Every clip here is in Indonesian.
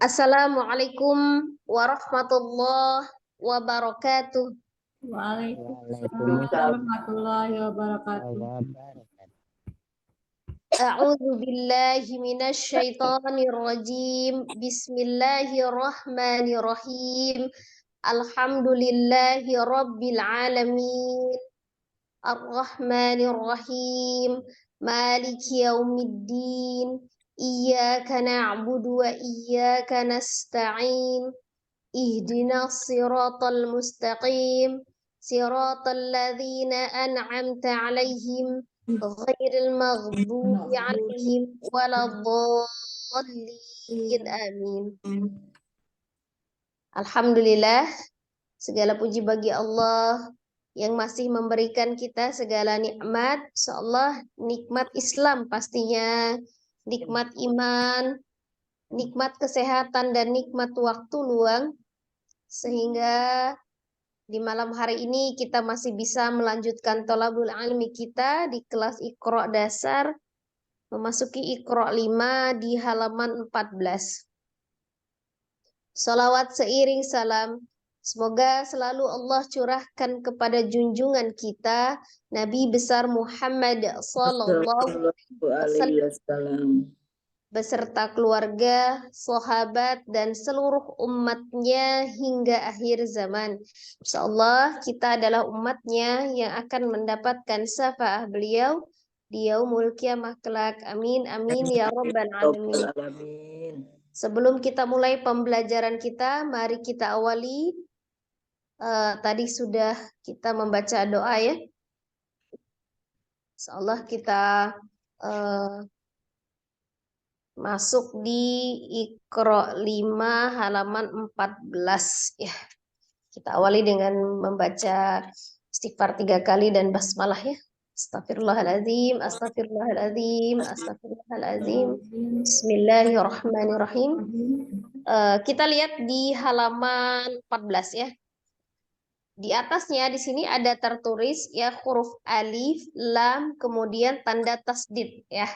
Assalamualaikum warahmatullahi wabarakatuh. Waalaikumsalam Waalaikumsalam warahmatullahi wabarakatuh. wabarakatuh. A'udzu billahi minasy syaithanir rajim. Bismillahirrahmanirrahim. Alhamdulillahi rabbil alamin. Ar-Rahmanir Rahim. Maliki yaumiddin. Iyyaka na'budu wa iyyaka nasta'in. Ihdinas siratal mustaqim. Siratal ladzina an'amta 'alaihim ghairil maghdubi 'alaihim waladdallin. Amin. Alhamdulillah, segala puji bagi Allah yang masih memberikan kita segala nikmat. Insyaallah nikmat Islam pastinya, nikmat iman, nikmat kesehatan dan nikmat waktu luang, sehingga di malam hari ini kita masih bisa melanjutkan thalabul ilmi kita di kelas Iqra dasar, memasuki Iqra 5 di halaman 14. Salawat seiring salam, semoga selalu Allah curahkan kepada junjungan kita Nabi besar Muhammad sallallahu alaihi wasallam beserta keluarga, sahabat, dan seluruh umatnya hingga akhir zaman. Insyaallah kita adalah umatnya yang akan mendapatkan syafaat beliau di yaumul qiyamah kelak. Amin, amin, ya rabbal alamin. Sebelum kita mulai pembelajaran kita, mari kita awali. Tadi sudah kita membaca doa ya. Insyaallah kita masuk di Iqra 5 halaman 14 ya. Kita awali dengan membaca istighfar 3 kali dan basmalah ya. Astagfirullahaladzim, astagfirullahaladzim, astagfirullahaladzim. Bismillahirrahmanirrahim. Kita lihat di halaman 14 ya. Di atasnya di sini ada tertulis ya huruf alif, lam, kemudian tanda tasdid ya.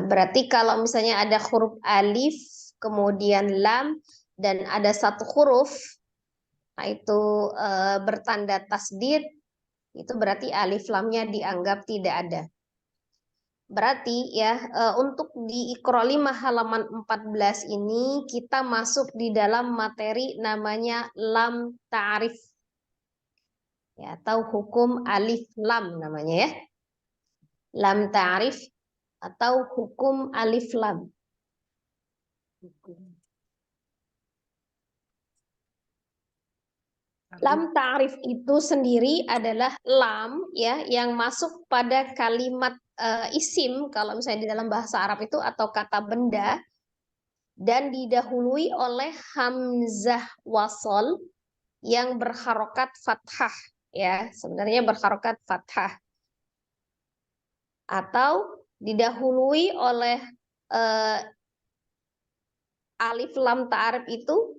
Berarti kalau misalnya ada huruf alif, kemudian lam, dan ada satu huruf, nah itu bertanda tasdid, itu berarti alif lamnya dianggap tidak ada. Berarti ya untuk di Iqra 5 halaman 14 ini kita masuk di dalam materi namanya lam ta'rif. Ya, atau hukum alif lam namanya ya. Lam ta'rif atau hukum alif lam. Lam ta'rif itu sendiri adalah lam ya yang masuk pada kalimat isim kalau misalnya di dalam bahasa Arab itu atau kata benda dan didahului oleh hamzah wasol yang berharokat fathah ya, sebenarnya berharokat fathah atau didahului oleh alif lam ta'rif itu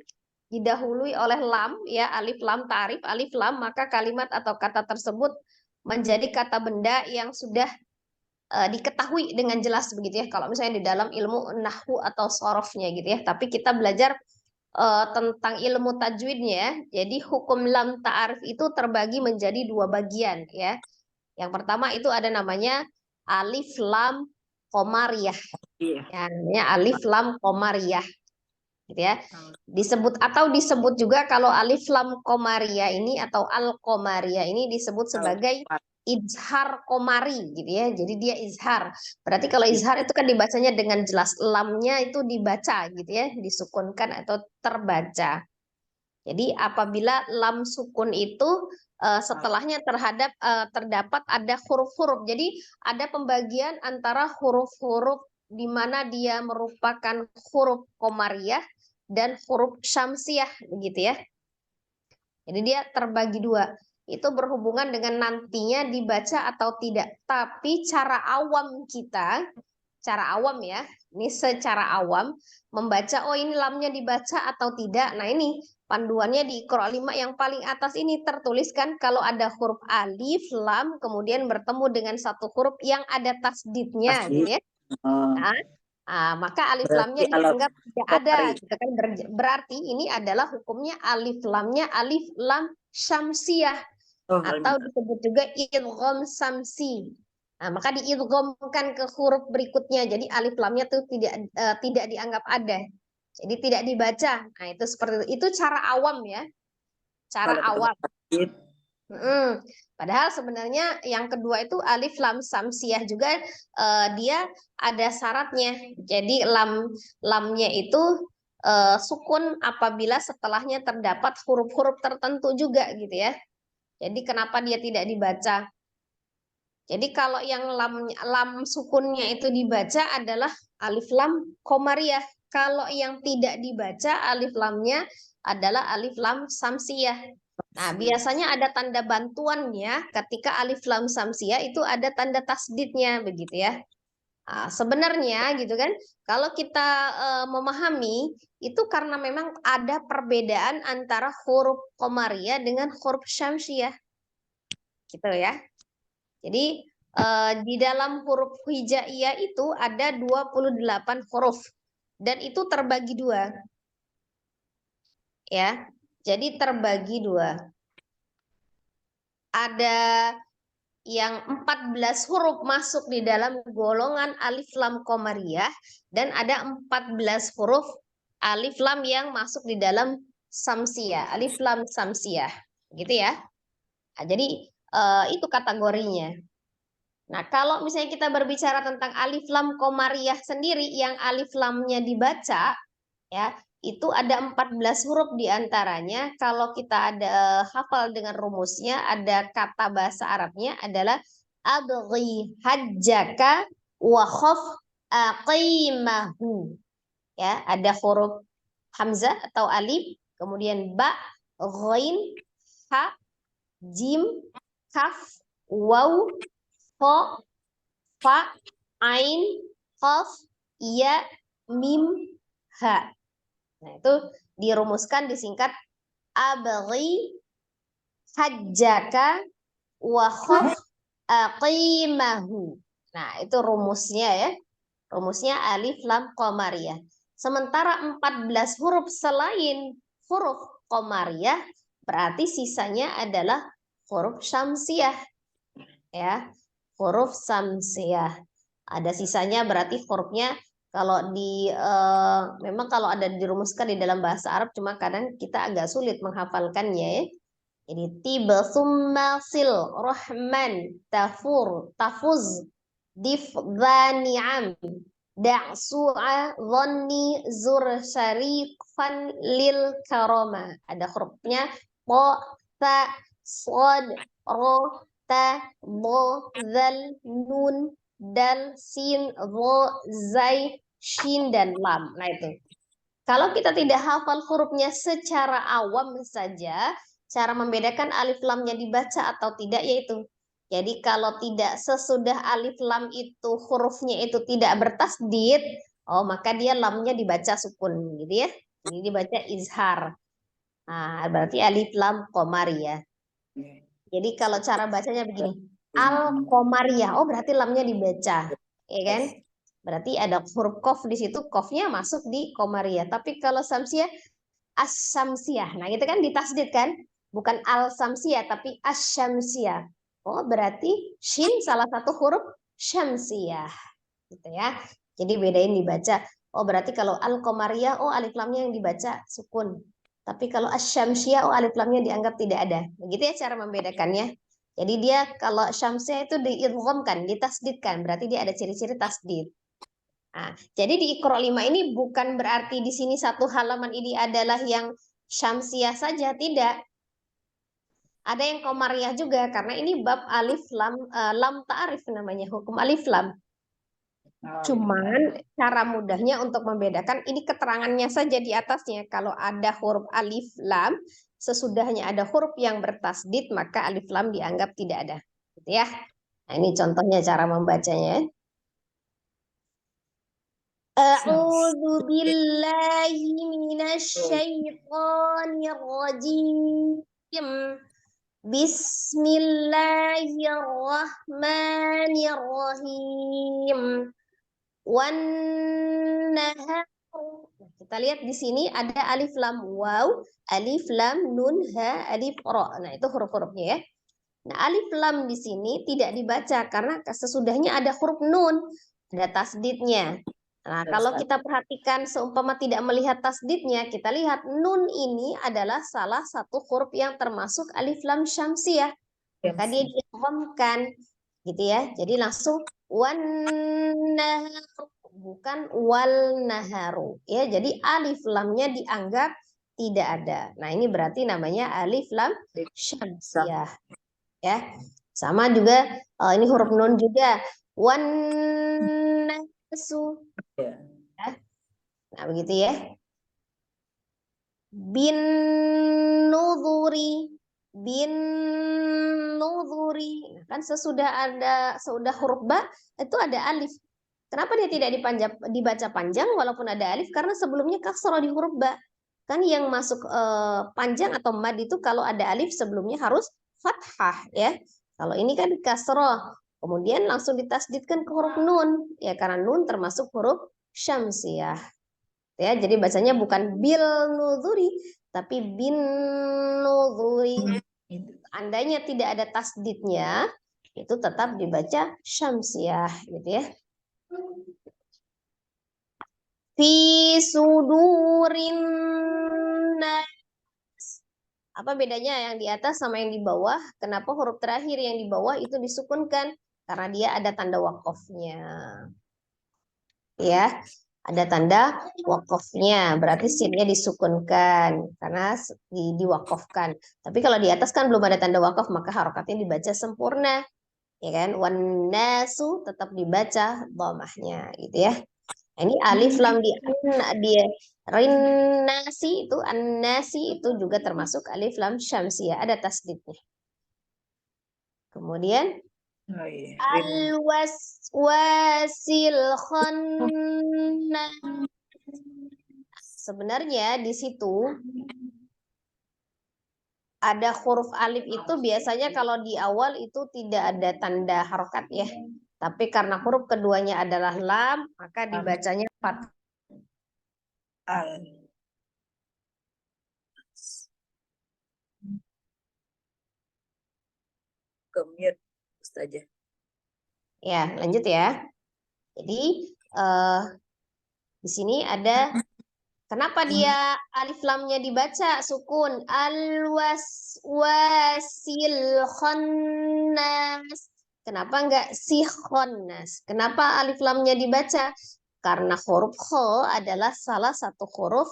didahului oleh lam ya, alif lam ta'rif, alif lam, maka kalimat atau kata tersebut menjadi kata benda yang sudah diketahui dengan jelas begitu ya, kalau misalnya di dalam ilmu nahwu atau sorofnya gitu ya. Tapi kita belajar tentang ilmu tajwidnya, jadi hukum lam ta'rif itu terbagi menjadi 2 bagian ya. Yang pertama itu ada namanya alif lam qomariyah ya, namanya alif lam qomariyah gitu ya. Disebut juga kalau alif lam komariya ini atau al komariya ini disebut sebagai izhar komari gitu ya. Jadi dia izhar. Berarti kalau izhar itu kan dibacanya dengan jelas, lamnya itu dibaca gitu ya, disukunkan atau terbaca. Jadi apabila lam sukun itu setelahnya terdapat ada huruf-huruf. Jadi ada pembagian antara huruf-huruf di mana dia merupakan huruf komariah dan huruf syamsiah begitu ya. Jadi dia terbagi 2. Itu berhubungan dengan nantinya dibaca atau tidak. Tapi cara awam kita, cara awam ya, ini secara awam membaca oh ini lamnya dibaca atau tidak. Nah ini panduannya di Iqra 5 yang paling atas ini tertuliskan kalau ada huruf alif, lam, kemudian bertemu dengan satu huruf yang ada tasdidnya gitu ya. Nah, Maka alif Berarti lamnya kalau dianggap tidak ada gitu kan. Berarti ini adalah hukumnya alif lamnya alif lam syamsiyah atau disebut juga idgham samsi. Maka diidghamkan ke huruf berikutnya. Jadi alif lamnya tuh tidak dianggap ada. Jadi tidak dibaca. Nah, itu seperti itu cara awam ya. Cara awam. Padahal sebenarnya yang kedua itu alif lam samsiyah juga dia ada syaratnya. Jadi lamnya itu sukun apabila setelahnya terdapat huruf-huruf tertentu juga gitu ya. Jadi kenapa dia tidak dibaca? Jadi kalau yang lam sukunnya itu dibaca adalah alif lam komariah. Kalau yang tidak dibaca alif lamnya adalah alif lam samsiyah. Nah, biasanya ada tanda bantuannya ketika alif lam samsiyah itu ada tanda tasdidnya begitu ya. Sebenarnya gitu kan, kalau kita memahami itu karena memang ada perbedaan antara huruf komariah dengan huruf syamsiyah. Gitu ya. Jadi di dalam huruf hijaiyah itu ada 28 huruf dan itu terbagi dua. Ya. Jadi terbagi dua. Ada yang 14 huruf masuk di dalam golongan alif lam komariah dan ada 14 huruf alif lam yang masuk di dalam samsiyah, alif lam samsiyah. Gitu ya. Jadi itu kategorinya. Nah, kalau misalnya kita berbicara tentang alif lam komariah sendiri yang alif lamnya dibaca, ya, itu ada 14 huruf diantaranya. Kalau kita ada hafal dengan rumusnya, ada kata bahasa Arabnya adalah abghi hajjaka wa khaf aqimahu. Ya, ada huruf hamzah atau alif, kemudian ba, ghain, ha, jim, kaf, waw, Fa, Fa, Ain, Qaf, Ya, Mim, Ha. Nah, itu dirumuskan disingkat abghi hajjaka wa khaf aqimahu. Nah, itu rumusnya ya. Rumusnya alif lam qamariyah. Sementara 14 huruf selain huruf qamariyah berarti sisanya adalah huruf syamsiyah. Ya. Huruf samsiyah. Ada sisanya berarti hurufnya kalau memang kalau ada dirumuskan di dalam bahasa Arab cuma kadang kita agak sulit menghafalkannya ya. Jadi tiba summa sil rahman tafur tafuz dif dhani'am da'su'a dhanni zur syarifan lil karama. Ada hurufnya po ta sod ro ta, bo, zal, nun, dal, sin, ro, zai, shin, dan lam. Nah itu. Kalau kita tidak hafal hurufnya secara awam saja, cara membedakan alif lamnya dibaca atau tidak yaitu. Jadi kalau tidak sesudah alif lam itu hurufnya itu tidak bertasdid, maka dia lamnya dibaca sukun gitu ya. Ini dibaca izhar. Nah, berarti alif lam qamari ya. Jadi kalau cara bacanya begini, al-qamariyah. Oh, berarti lamnya dibaca, ya kan? Berarti ada huruf kof di situ, kofnya masuk di qamariyah. Tapi kalau samsiyah, as-samsiyah. Nah, itu kan ditasdid kan? Bukan al-samsiyah, tapi as-syamsiyah. Oh, berarti shin salah satu huruf syamsiyah. Gitu ya. Jadi bedain dibaca. Oh, berarti kalau al-qamariyah, oh alif lamnya yang dibaca sukun. Tapi kalau asyamsiyah, alif lamnya dianggap tidak ada. Begitu ya cara membedakannya. Jadi dia kalau syamsiyah itu diidghamkan, ditasdidkan. Berarti dia ada ciri-ciri tasdid. Nah, jadi di Iqra 5 ini bukan berarti di sini satu halaman ini adalah yang syamsiyah saja. Tidak. Ada yang qamariyah juga. Karena ini bab alif lam, lam ta'arif namanya. Hukum alif lam. Cuman cara mudahnya untuk membedakan ini keterangannya saja di atasnya. Kalau ada huruf alif lam, sesudahnya ada huruf yang bertasdid, maka alif lam dianggap tidak ada. Gitu ya. Nah, ini contohnya cara membacanya. A'udzu billahi minasyaitonir rajim. Bismillahirrahmanirrahim. wan nahar. Nah, kita lihat di sini ada alif lam waw, alif lam nun ha, alif ro. Nah, itu huruf-hurufnya ya. Nah, alif lam di sini tidak dibaca karena sesudahnya ada huruf nun, ada tasdidnya. Nah, kalau kita perhatikan seumpama tidak melihat tasdidnya, kita lihat nun ini adalah salah satu huruf yang termasuk alif lam syamsiyah. Maka dia diidghamkan gitu ya. Jadi langsung wan nahar, bukan wal naharu ya. Jadi alif lamnya dianggap tidak ada. Nah, ini berarti namanya alif lam syamsiyah ya. Sama juga ini huruf nun juga wan nasu ya. Nah, begitu ya. Bin nudhuri, bin nudhuri. Nah, kan sesudah huruf ba itu ada alif. Kenapa dia tidak dibaca panjang walaupun ada alif? Karena sebelumnya kasroh di huruf ba. Kan yang masuk panjang atau mad itu kalau ada alif sebelumnya harus fathah ya. Kalau ini kan kasroh, kemudian langsung ditasdidkan ke huruf nun ya, karena nun termasuk huruf syamsiyah. Ya, jadi bacanya bukan bil nuzuri tapi bin nuzuri. Andainya tidak ada tasdidnya, itu tetap dibaca syamsiyah gitu ya. Fi sudurin nas. Apa bedanya yang di atas sama yang di bawah? Kenapa huruf terakhir yang di bawah itu disukunkan? Karena dia ada tanda wakofnya. Ya, ada tanda wakofnya, berarti sinnya disukunkan karena diwakofkan. Tapi kalau di atas kan belum ada tanda wakof, maka harokatnya dibaca sempurna, ya kan? Wan nasu tetap dibaca dhamahnya, gitu ya. Nah, ini alif lam di rin nasi itu an-nasi itu juga termasuk alif lam syamsiyah, ada tasdidnya. Kemudian al-waswasil khannas. Sebenarnya di situ ada huruf alif itu biasanya kalau di awal itu tidak ada tanda harokat ya. Tapi karena huruf keduanya adalah lam, maka dibacanya fathah. Kemir saja. Ya, lanjut ya. Jadi di sini ada kenapa dia alif lamnya dibaca sukun al-waswasil khannas. Kenapa enggak si khannas? Kenapa alif lamnya dibaca? Karena huruf kho adalah salah satu huruf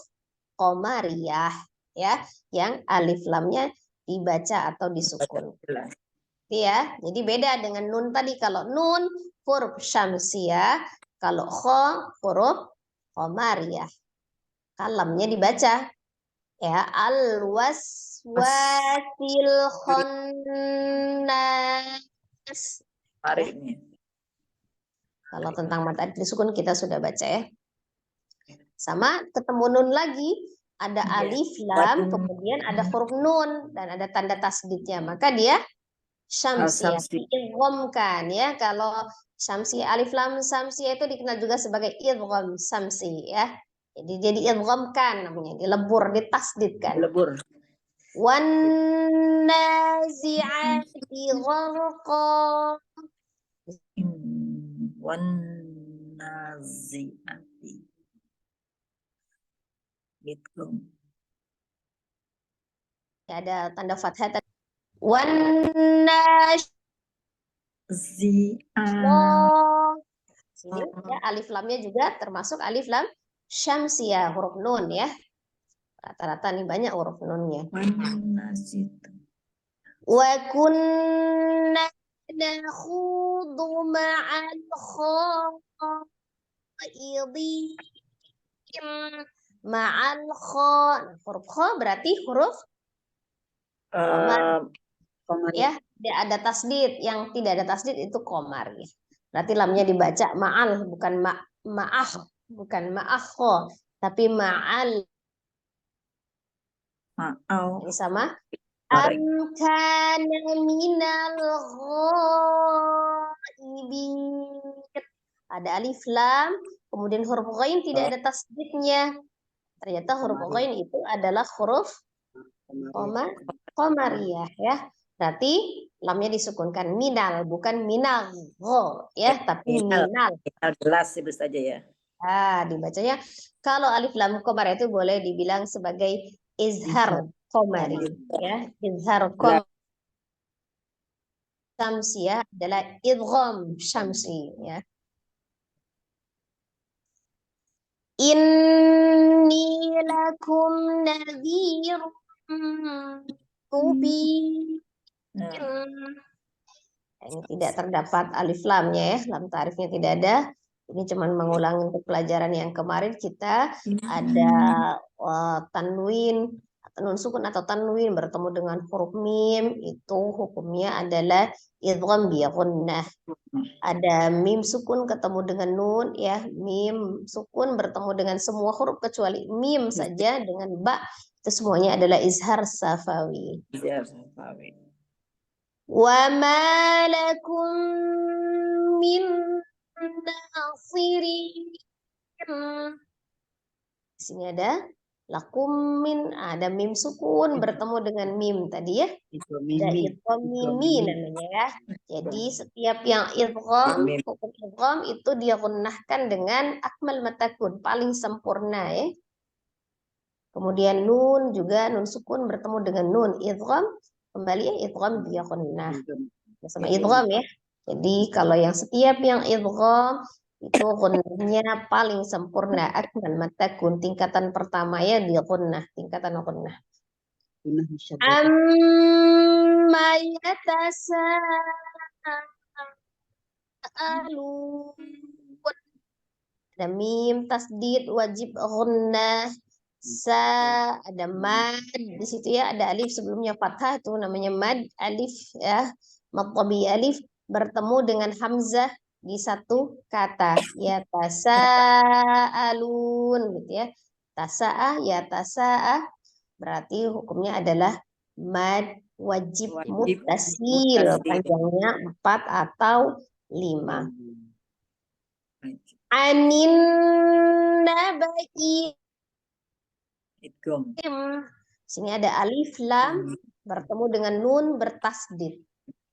qamariyah ya, yang alif lamnya dibaca atau disukun. Ya, jadi beda dengan nun tadi. Kalau nun huruf syamsiyah, kalau kho huruf qamariyah. Kalamnya dibaca ya, al waswasil khannas. Kalau tentang mata disukun kita sudah baca ya. Sama ketemu nun lagi, ada alif lam, kemudian ada huruf nun dan ada tanda tasdidnya, maka dia syamsiyah, diidghamkan ya. Kalau syamsiyah alif lam syamsiyah itu dikenal juga sebagai idgham syamsi ya. Jadi idghamkan namanya, dilebur, ditasdidkan. Dilebur. Wan nazi'ati gharqa. Wan nazi'ati. Gitu. Ya, ada tanda fathah. Wan sini ya, alif lamnya juga termasuk alif lam syamsiyah, huruf nun ya. Rata-rata nih banyak huruf nunnya. Wa kunna nakhudu ma'al khaidin ma'al kha. Huruf kha berarti huruf qamar. Ya, tidak ada tasdid. Yang tidak ada tasdid itu qamar ya. Berarti lamnya dibaca ma'al, bukan ma'ah, bukan ma'ah kha, tapi ma'al. Ini sama am kana minal ghaibin. ada alif lam, kemudian huruf ghain tidak ada tasdidnya. Ternyata huruf ghain itu adalah huruf qamariyah ya. Berarti lamnya disukunkan minal, bukan minal ya, tapi Minal. minal. Jelas Ibu Ustazah ya. Dibacanya kalau alif lam qamar itu boleh dibilang sebagai izhar qamari ya. Izhar qamari. Syamsiyah adalah idgham syamsi ya. Inni lakum nadhirun mubin. Ini tidak terdapat alif lamnya ya, lam ta'rifnya tidak ada. Ini cuma mengulang untuk pelajaran yang kemarin kita ada tanwin, nun sukun atau tanwin bertemu dengan huruf mim, itu hukumnya adalah idgham bi gunnah. Ada mim sukun ketemu dengan nun ya, mim sukun bertemu dengan semua huruf kecuali mim saja dengan ba, itu semuanya adalah izhar safawi. Izhar safawi. Wa ma lakum min nasirin. Di sini ada lakum min, ada mim sukun bertemu dengan mim tadi ya. Ada idgham mimi namanya ya. Jadi setiap yang idgham, hukum idgham itu dia gunnahkan dengan akmal matakun, paling sempurna ya. Kemudian nun juga, nun sukun bertemu dengan nun idgham, kembali ya idgham dia gunnah. Sama idgham ya. Jadi kalau yang setiap yang idgham itu gunnahnya paling sempurna, akmal matakun, tingkatan pertama ya dia gunnah, tingkatan gunnah. Amma yatasaalun. Ada mim tasdid wajib gunnah. Ada mad di situ ya, ada alif sebelumnya fathah itu namanya mad, alif ya, mad tabi alif bertemu dengan hamzah di satu kata ya, tasaalun gitu ya. Tasaah ya tasaah berarti hukumnya adalah mad wajib muttasil, panjangnya 4 atau 5. Anin nabai. Sini ada alif lam bertemu dengan nun bertasdid.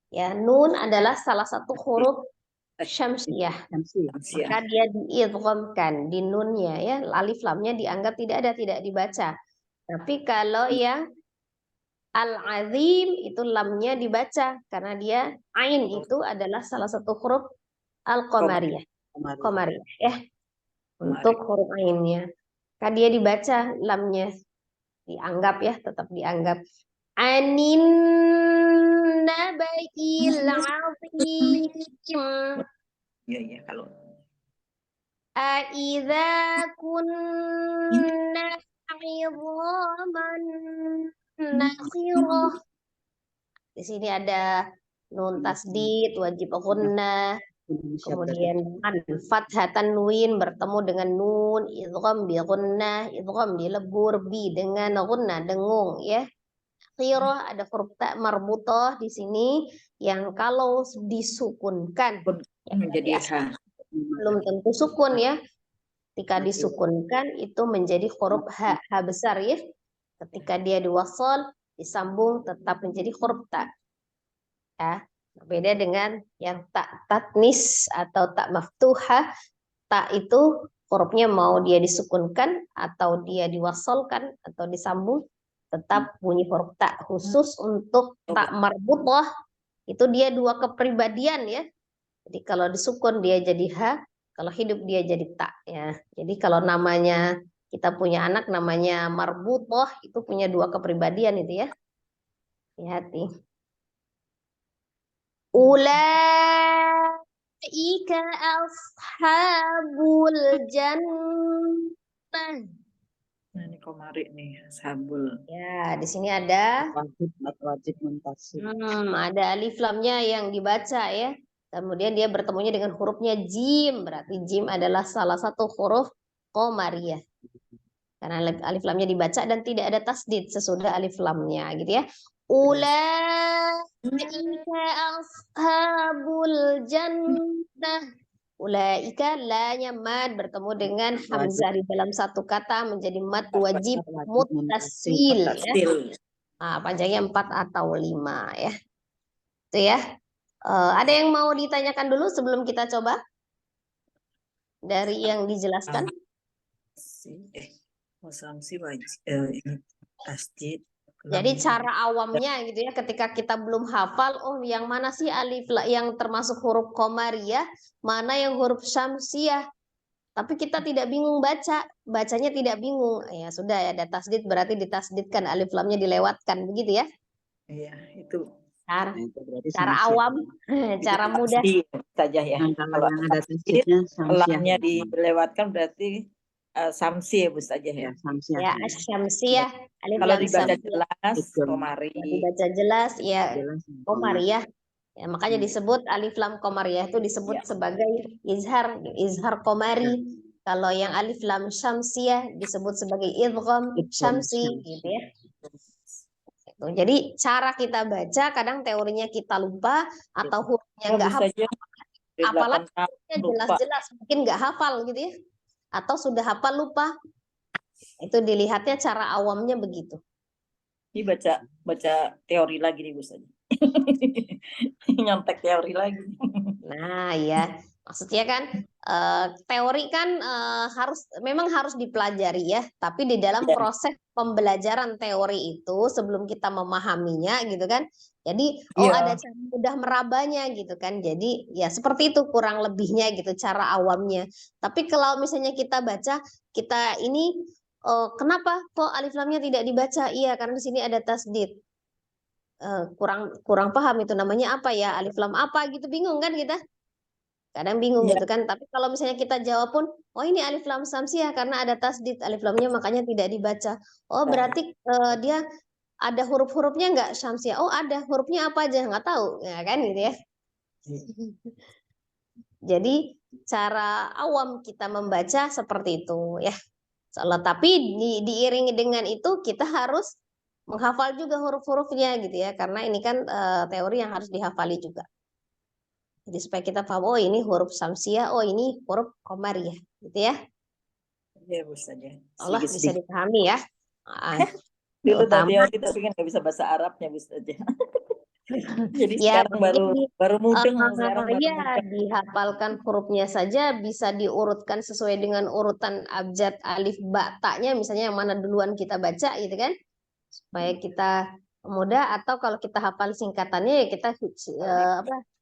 Ya, nun adalah salah satu huruf syamsiyah. Maka dia diidghamkan di nunnya ya. Alif lamnya dianggap tidak ada, tidak dibaca. Tapi kalau yang al-azim itu lamnya dibaca karena dia ain itu adalah salah satu huruf al-qamariyah. Qamariyah ya. Untuk huruf ainnya. Maka dia dibaca lamnya, dianggap ya, tetap dianggap. Anin nabail azim. Iya kalau. Aidza kunna 'idhaman nakhirah. Di sini ada nun tasdid wajib gunnah. Kemudian fathah tanwin bertemu dengan nun, idgham bi gunnah, idgham dilebur bi dengan gunnah, dengung ya. Akhirah ada huruf ta marbutah di sini yang kalau disukunkan menjadi belum tentu sukun ya. Ketika disukunkan itu menjadi huruf ha besar ya. Ketika dia diwasal disambung tetap menjadi huruf ta. Ya. Berbeda dengan yang tak tatnis atau tak maftuhah. Tak itu hurufnya mau dia disukunkan atau dia diwasalkan atau disambung tetap bunyi huruf tak. Khusus untuk tak marbutah itu dia dua kepribadian ya. Jadi kalau disukun dia jadi ha, kalau hidup dia jadi tak ya. Jadi kalau namanya kita punya anak namanya marbutah itu punya dua kepribadian itu ya. Hati-hati. Ulaika ashabul jannah. Nah, ini komari nih, ashabul. Ya, di sini ada wajib muntasil. Ada alif lamnya yang dibaca ya. Kemudian dia bertemunya dengan hurufnya jim, berarti jim adalah salah satu huruf qamariyah. Karena alif lamnya dibaca dan tidak ada tasdid sesudah alif lamnya gitu ya. Ulaika ashabul jannah Ulaika la-nya mad bertemu dengan hamzah di dalam satu kata menjadi mad wajib muttasil ya. Tastil. Nah, panjangnya 4 atau 5 ya. Itu ya. Ada yang mau ditanyakan dulu sebelum kita coba? Dari yang dijelaskan? Samsi wajib. Tasdid. Jadi cara awamnya gitu ya, ketika kita belum hafal, oh yang mana sih alif yang termasuk huruf qamariyah, mana yang huruf syamsiyah. Tapi kita tidak bingung baca, bacanya tidak bingung. Ya sudah ya, ada tasdid berarti ditasdidkan, alif lamnya dilewatkan begitu ya. Iya, itu Cara, Nah, itu berarti cara samsiah. awam, cara mudah. saja ya. Kalau yang ada tasdid, tasdidnya samsiah. lamnya dilewatkan berarti samsi ya Bu saja ya. Ya, samsiah. Ya, asyamsiyah, alif Kalau lam dibaca samsiyah. jelas, Betul. komari. Kalau dibaca jelas ya Jelas. qamariyah. Ya, makanya disebut alif lam qamariyah itu disebut Ya. sebagai izhar qamari. Kalau yang alif lam syamsiyah disebut sebagai idgham syamsi gitu ya. Gitu. Jadi cara kita baca kadang teorinya kita lupa atau hurufnya Oh, nggak bisa hafal, aja. Dari apalagi 8 tahun hurufnya lupa. jelas-jelas mungkin nggak hafal gitu ya. Atau sudah hafal lupa. Itu dilihatnya cara awamnya begitu. Ini baca teori lagi nih Bu saja. Nyontek teori lagi. Nah, ya, maksudnya kan teori kan memang harus dipelajari ya, tapi di dalam Ya. proses pembelajaran teori itu sebelum kita memahaminya gitu kan. Jadi Ya. ada cara mudah merabanya gitu kan. Jadi ya seperti itu kurang lebihnya gitu cara awamnya. Tapi kalau misalnya kita baca, kita ini kenapa kok alif lamnya tidak dibaca? Iya, karena di sini ada tasdid. Kurang paham itu namanya apa ya, alif lam apa gitu, bingung kan kita kadang bingung Ya. gitu kan. Tapi kalau misalnya kita jawab pun, oh ini alif lam samsiah karena ada tasdid alif lamnya makanya tidak dibaca. Oh berarti dia ada huruf-hurufnya nggak syamsiah? Oh ada, hurufnya apa aja nggak tahu ya kan gitu ya. Jadi cara awam kita membaca seperti itu ya. Tapi diiringi dengan itu kita harus menghafal juga huruf-hurufnya gitu ya, karena ini kan teori yang harus dihafali juga. Jadi supaya kita paham, oh ini huruf samsiah, oh ini huruf qamariyah gitu ya. Ya Bu saja. Allah bisa Sedikit-sedikit. dipahami ya. Dulu Terutama teori tapi kan nggak bisa bahasa Arabnya Bu saja. Jadi ya sekarang baru mudeng sekarang baru ya mudeng. dihafalkan hurufnya saja bisa diurutkan sesuai dengan urutan abjad alif ba ta-nya, misalnya yang mana duluan kita baca gitu kan, supaya kita mudah. Atau kalau kita hafal singkatannya ya kita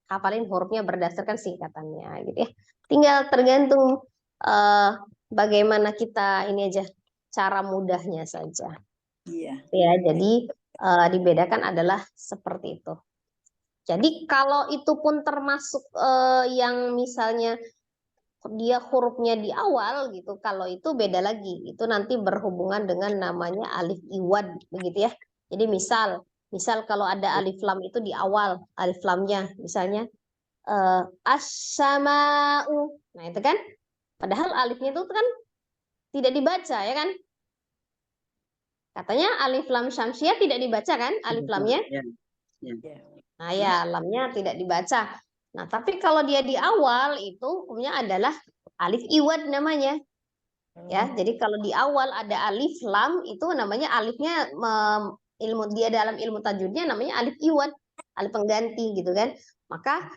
hafalin hurufnya berdasarkan singkatannya gitu ya. Tinggal tergantung bagaimana kita ini aja, cara mudahnya saja. Iya. Ya, jadi dibedakan adalah seperti itu. Jadi kalau itu pun termasuk yang misalnya dia hurufnya di awal gitu, kalau itu beda lagi. Itu nanti berhubungan dengan namanya alif iwad begitu ya. Jadi misal kalau ada alif lam itu di awal, alif lamnya misalnya as-sama'u. Nah, itu kan padahal alifnya itu kan tidak dibaca ya kan? Katanya alif lam syamsiah tidak dibaca kan alif lamnya? Ya. Nah ya, lamnya tidak dibaca. Nah, tapi kalau dia di awal itu hukumnya adalah alif iwad namanya. Ya, jadi kalau di awal ada alif lam itu namanya alifnya dia dalam ilmu tajwidnya namanya alif iwad, alif pengganti gitu kan. Maka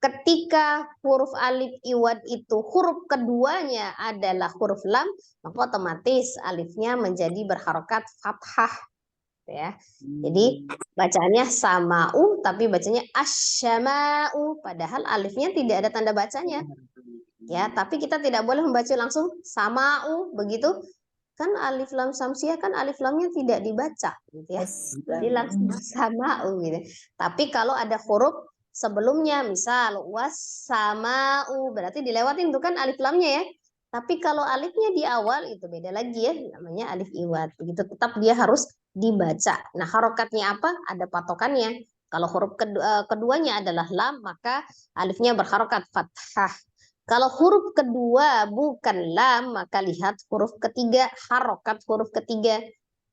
ketika huruf alif iwad itu huruf keduanya adalah huruf lam, maka otomatis alifnya menjadi berharokat fathah ya. Jadi bacaannya sama'u tapi bacanya asyama'u, padahal alifnya tidak ada tanda bacanya. Ya, tapi kita tidak boleh membaca langsung sama'u begitu. Kan alif lam samsiah kan alif lamnya tidak dibaca gitu ya. Jadi langsung sama'u gitu. Tapi kalau ada huruf sebelumnya misal was-sama'u berarti dilewatin tuh kan alif lamnya ya. Tapi kalau alifnya di awal itu beda lagi ya, namanya alif iwad. Begitu tetap dia harus dibaca. Nah, harokatnya apa? Ada patokannya. Kalau huruf keduanya adalah lam, maka alifnya berharokat fathah. Kalau huruf kedua bukan lam, maka lihat huruf ketiga, harokat huruf ketiga.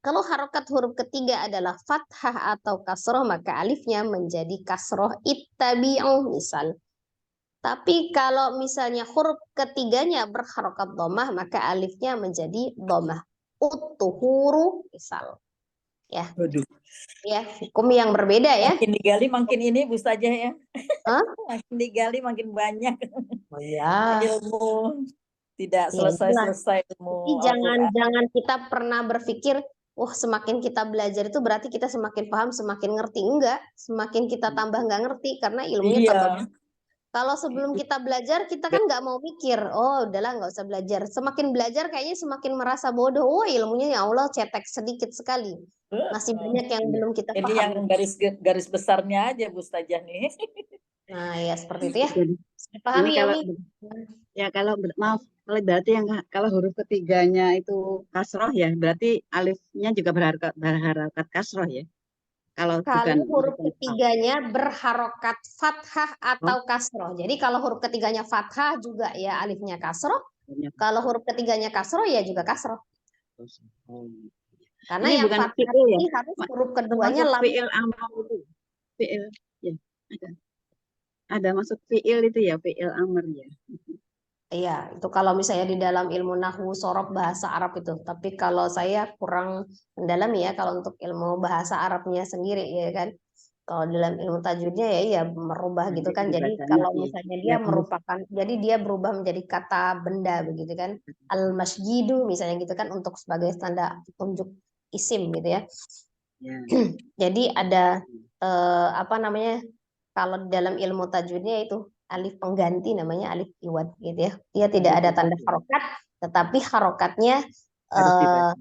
Kalau harokat huruf ketiga adalah fathah atau kasroh, maka alifnya menjadi kasroh ittabi'u misal. Tapi kalau misalnya huruf ketiganya berharokat dhammah, maka alifnya menjadi dhammah. Utuhuru misal. Ya, Waduh. ya, hukum yang berbeda ya. Makin digali makin ini Bu Ustazah ya. Hah? Makin digali makin banyak Oh ya. ilmu. Tidak Ya, itulah. selesai-selesai Jadi ilmu jangan Al-Quran. kita pernah berpikir, wah semakin kita belajar itu berarti kita semakin paham, semakin ngerti. Enggak, semakin kita tambah nggak ngerti karena ilmunya tambah. Iya. Kalau sebelum kita belajar, kita kan nggak mau mikir, oh udahlah nggak usah belajar. Semakin belajar kayaknya semakin merasa bodoh. Oh ilmunya ya Allah cetek sedikit sekali. Masih banyak yang belum kita Ini yang paham. garis besarnya aja Bu Ustazah nih. Nah ya seperti itu ya. Jadi, Pahami ini ya kalau Umi? ya kalau maaf kalau berarti yang kalau huruf ketiganya itu kasroh ya, berarti alifnya juga berharokat kasroh ya. Kalau Kalau huruf bukan ketiganya berharokat fathah kasroh, atau kasroh. Jadi kalau huruf ketiganya fathah juga ya alifnya kasroh. hanya Kalau huruf ketiganya kasroh ya juga kasroh. oh. Karena Ini yang bukan fathah fiil ya, ini harus huruf keduanya termasuk lam. fiil amar itu. Fiil ya, ada masuk fiil itu ya, fiil amar ya. Iya, itu kalau misalnya di dalam ilmu nahwu sorof bahasa Arab itu. Tapi kalau saya kurang mendalam ya kalau untuk ilmu bahasa Arabnya sendiri ya kan. Kalau dalam ilmu tajwidnya ya iya merubah gitu Nanti kan. Jadi dibacanya kalau ya, misalnya dia ya merupakan, jadi dia berubah menjadi kata benda begitu kan. Al-masjidu misalnya gitu kan untuk sebagai tanda tunjuk isim gitu ya. ya. Jadi ada apa namanya? Kalau di dalam ilmu tajwidnya itu alif pengganti namanya alif iwad gitu ya. Dia tidak ada tanda harokat, tetapi harokatnya Harus dibaca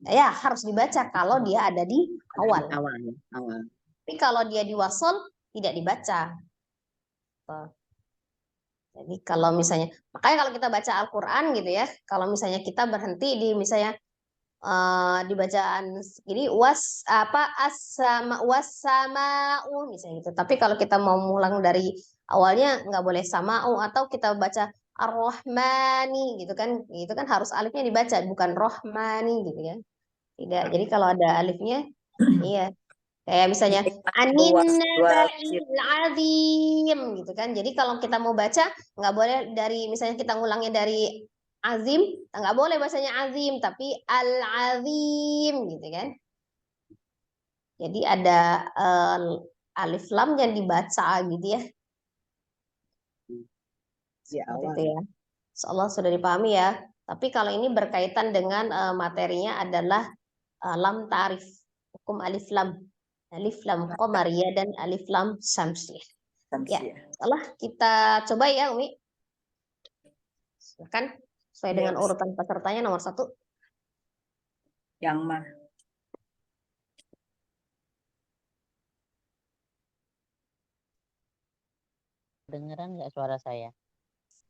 ya harus dibaca kalau dia ada di awal. awal ya, awal. Tapi kalau dia di wasol tidak dibaca. Jadi kalau misalnya, makanya kalau kita baca Al-Quran gitu ya, kalau misalnya kita berhenti di misalnya di bacaan ini was-sama'u misalnya gitu. Tapi kalau kita mau mulang dari awalnya nggak boleh sama'u atau kita baca ar-Rahmani gitu kan. Itu kan harus alifnya dibaca bukan rohmani gitu ya. Tidak. Jadi kalau ada alifnya iya kayak misalnya anin Luas, naba'il azim gitu kan. Jadi kalau kita mau baca nggak boleh dari misalnya kita ngulangnya dari azim, nggak boleh bahasanya azim tapi al azim gitu kan. Jadi ada alif lam yang dibaca gitu ya. Di Seperti awal. itu ya. Insyaallah sudah dipahami ya. Tapi kalau ini berkaitan dengan materinya adalah lam tarif, hukum alif lam. Alif lam qamariyah dan alif lam syamsiyah. Ya, Samsia. salah kita coba ya Umi. Silakan sesuai dengan Yes. urutan pesertanya nomor 1. Yang mah Dengeran nggak suara saya?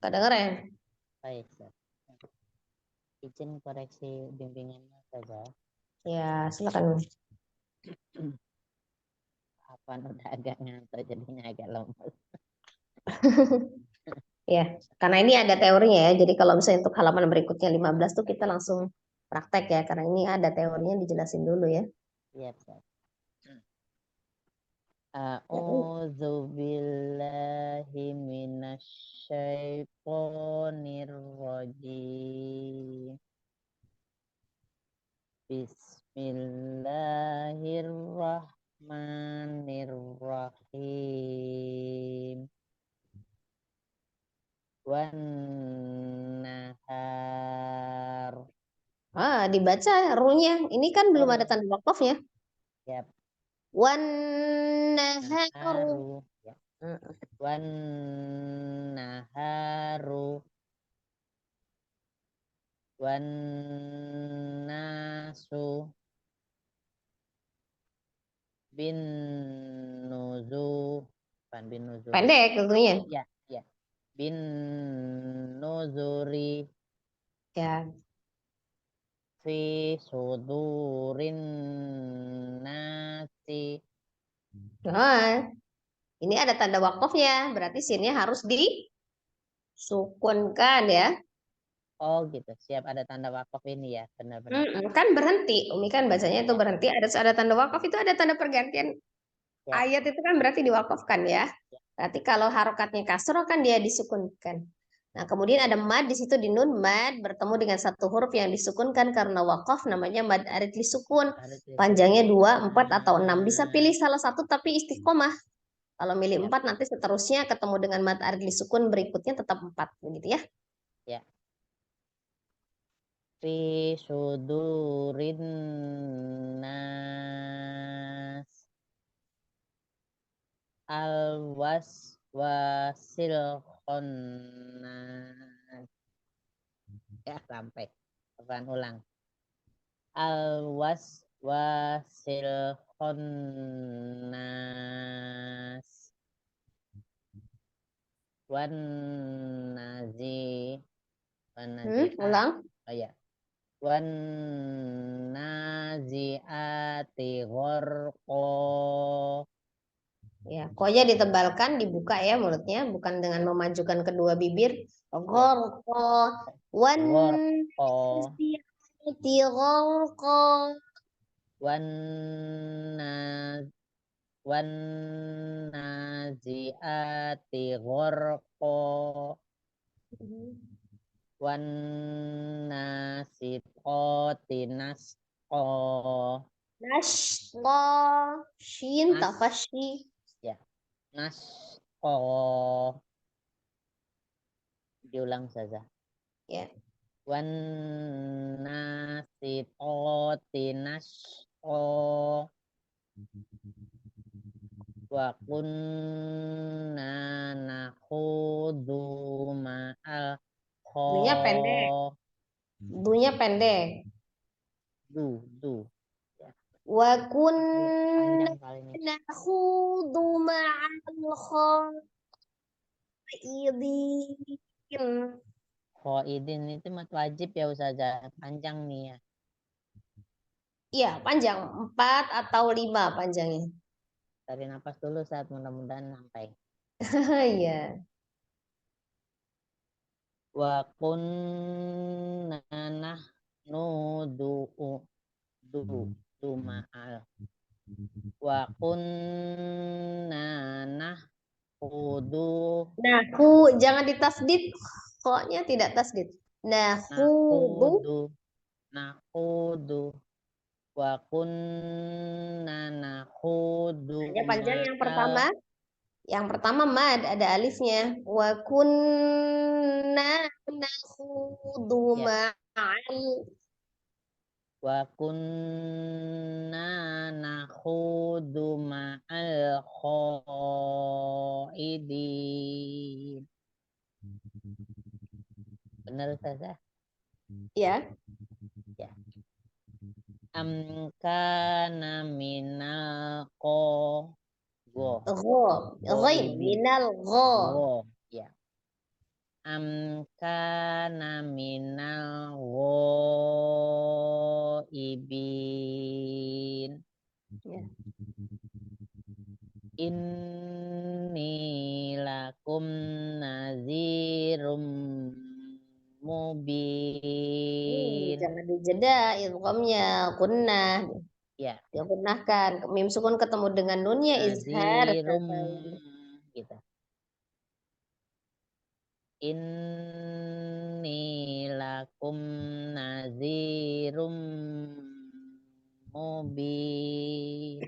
Kedengeran? Baik, Ustaz. Izin koreksi bimbingannya saja. Ya, silakan. Apaan udah agak ngantuk jadinya agak lemes. Ya, karena ini ada teorinya ya. Jadi kalau misalnya untuk halaman berikutnya 15 tuh kita langsung praktek ya. Karena ini ada teorinya dijelasin dulu ya. Iya, Ustaz. A'udzu billahi minasyaitonir rajim. Bismillahirrahmanirrahim. Wan nahar. Dibaca runya. Ini kan belum ada tanda wakofnya. Yap. Wan naharu. Naharu. Ya. Wan naharu. Wan nasu. Bin nuzu. Bukan bin nuzu. Pendek tentunya. Ya, ya. Bin nuzuri. Ya. Fi sudurin nasi. Nah, ini ada tanda wakofnya. Berarti sinnya harus disukunkan ya. Oh gitu, siap ada tanda wakaf ini ya, benar-benar. Kan berhenti. Umi kan bacanya itu berhenti. Ada tanda wakaf itu ada tanda pergantian Ya. ayat itu kan berarti diwakafkan ya. Berarti kalau harokatnya kasroh kan dia disukunkan. Nah, kemudian ada mad di situ di nun, mad bertemu dengan satu huruf yang disukunkan karena wakaf, namanya mad arid lisukun. Harus Panjangnya 2, 4 atau 6. disukun. Bisa pilih salah satu tapi istiqomah. Kalau milih Ya. 4 nanti seterusnya ketemu dengan mad arid lisukun berikutnya tetap 4 begitu ya. Ya. Fi sudurin nas alwas wasil khonnas. Ya, sampai. Apaan ulang. Alwas wasil khonnas wan nazi Ulang. oh ya wan naziati gharqa. Ya, konya ditebalkan, dibuka ya mulutnya, bukan dengan memajukan kedua bibir. Gharqa wan Gharqa naziati gharqa. wan naz wan naziati gharqa wan nasitoti nasqa. Nashqa shin Nas tafashi. ya nasqa. Diulang saja. Ya. Wan nasitoti nasqa wa kunna nakhudu ma'al Dunya pendek. Dunya pendek. du ya. Wa kunna Panjang kali ini. nakhudu ma'al khaidin. Khoidin itu mat wajib ya Ustazah. Panjang nih ya. Iya, panjang 4 atau 5 panjangnya. Tarik nafas dulu saat mudah-mudahan sampai. Iya. Wa kunna nahnu du ma'al wa kunna nahkudu Nahu jangan ditasdid. Koknya tidak tasdid. Nahudu. nakudu wa kunna nakudu Hanya panjang yang ma'al pertama. Yang pertama mad ada alifnya. Wa kunna nakhudu Ya. ma'al. wa kunna nakhudu ma'al khaidin. Benar Ustazah? Ya. Ya. Kana minal go Gho. Ghaib. idin. Minal gho. Ya. Kana minal ibin. Ya. Inni lakum nazirum mubin. Jangan dijeda idghamnya kunnah. Ya. Dikunnahkan. Mim sukun ketemu dengan nunnya izhar. Nazirum gitu. Inni lakum nazirum mubin.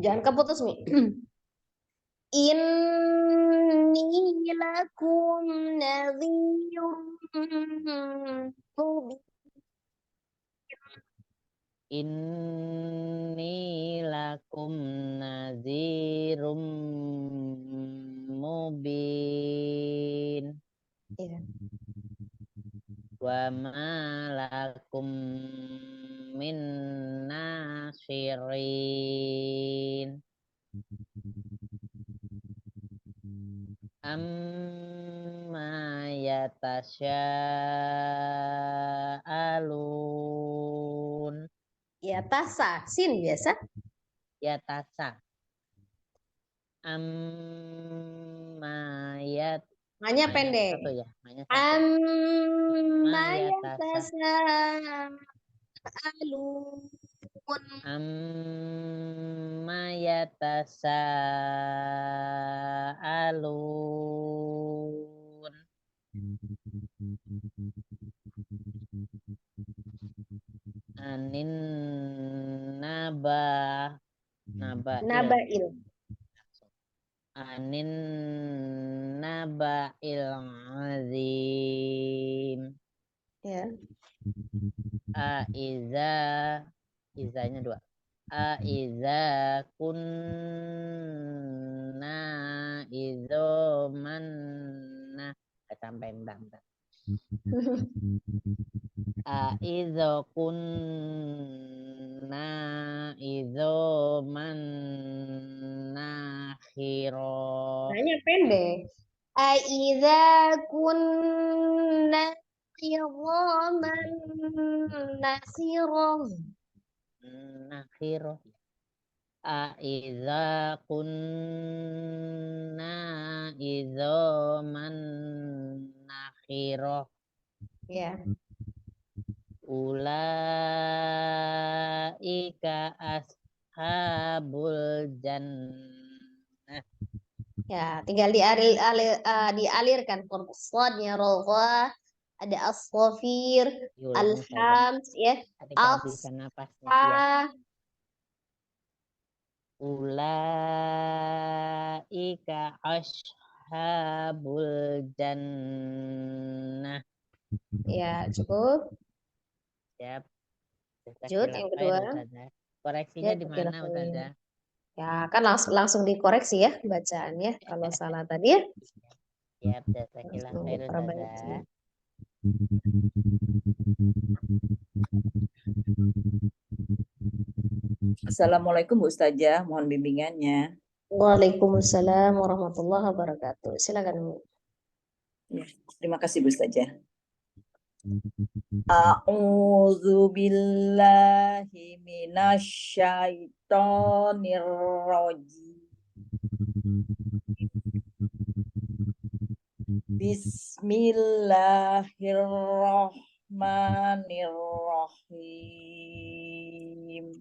Jangan keputus Mi. Inni lakum nadhirum mubin. Inni lakum nazirum mubin. Ya. Wa ma lakum min nasirin. Amma yatasya'alun. Ya tasa, sin biasa. Yatasa. Amma yat. Hanya pendek. Satu ya. Hanya satu. Amma yatasa. yatasaalun. Amma yatasaalun. Anin nabail. Nabail. Anin nabail azim. Ya. Izanya 2. Aiza kunna idzoman sampai bentar. Aiza kunna idzoman nakhiro. Nanya pendek. Aiza kunna idzaman nakhirah. Nakhiro. Aiza kunna idzoman nakhiro. Ya. Ulaika ashabul jannah. Ya, tinggal dialirkan sodnya roha, ada as-sofir, Diulangi saja. al-hams, ya, Ada kehabisan napasnya. Ya. Ulaika ashabul jannah. Ya, cukup. Siap. Lanjut, yang kedua. Koreksinya Ya, di mana, Ustazah? Ya, kan langsung dikoreksi ya bacaannya kalau salah tadi ya. Siap, jazakillah Langsung khair, diperbaiki. Ustazah. Assalamualaikum Bu Ustazah, mohon bimbingannya. Waalaikumsalam warahmatullahi wabarakatuh. Silakan Bu. Ya, terima kasih Bu Ustazah. A'udzu billahi minasyaitonir rajim. Bismillahirrahmanirrahim.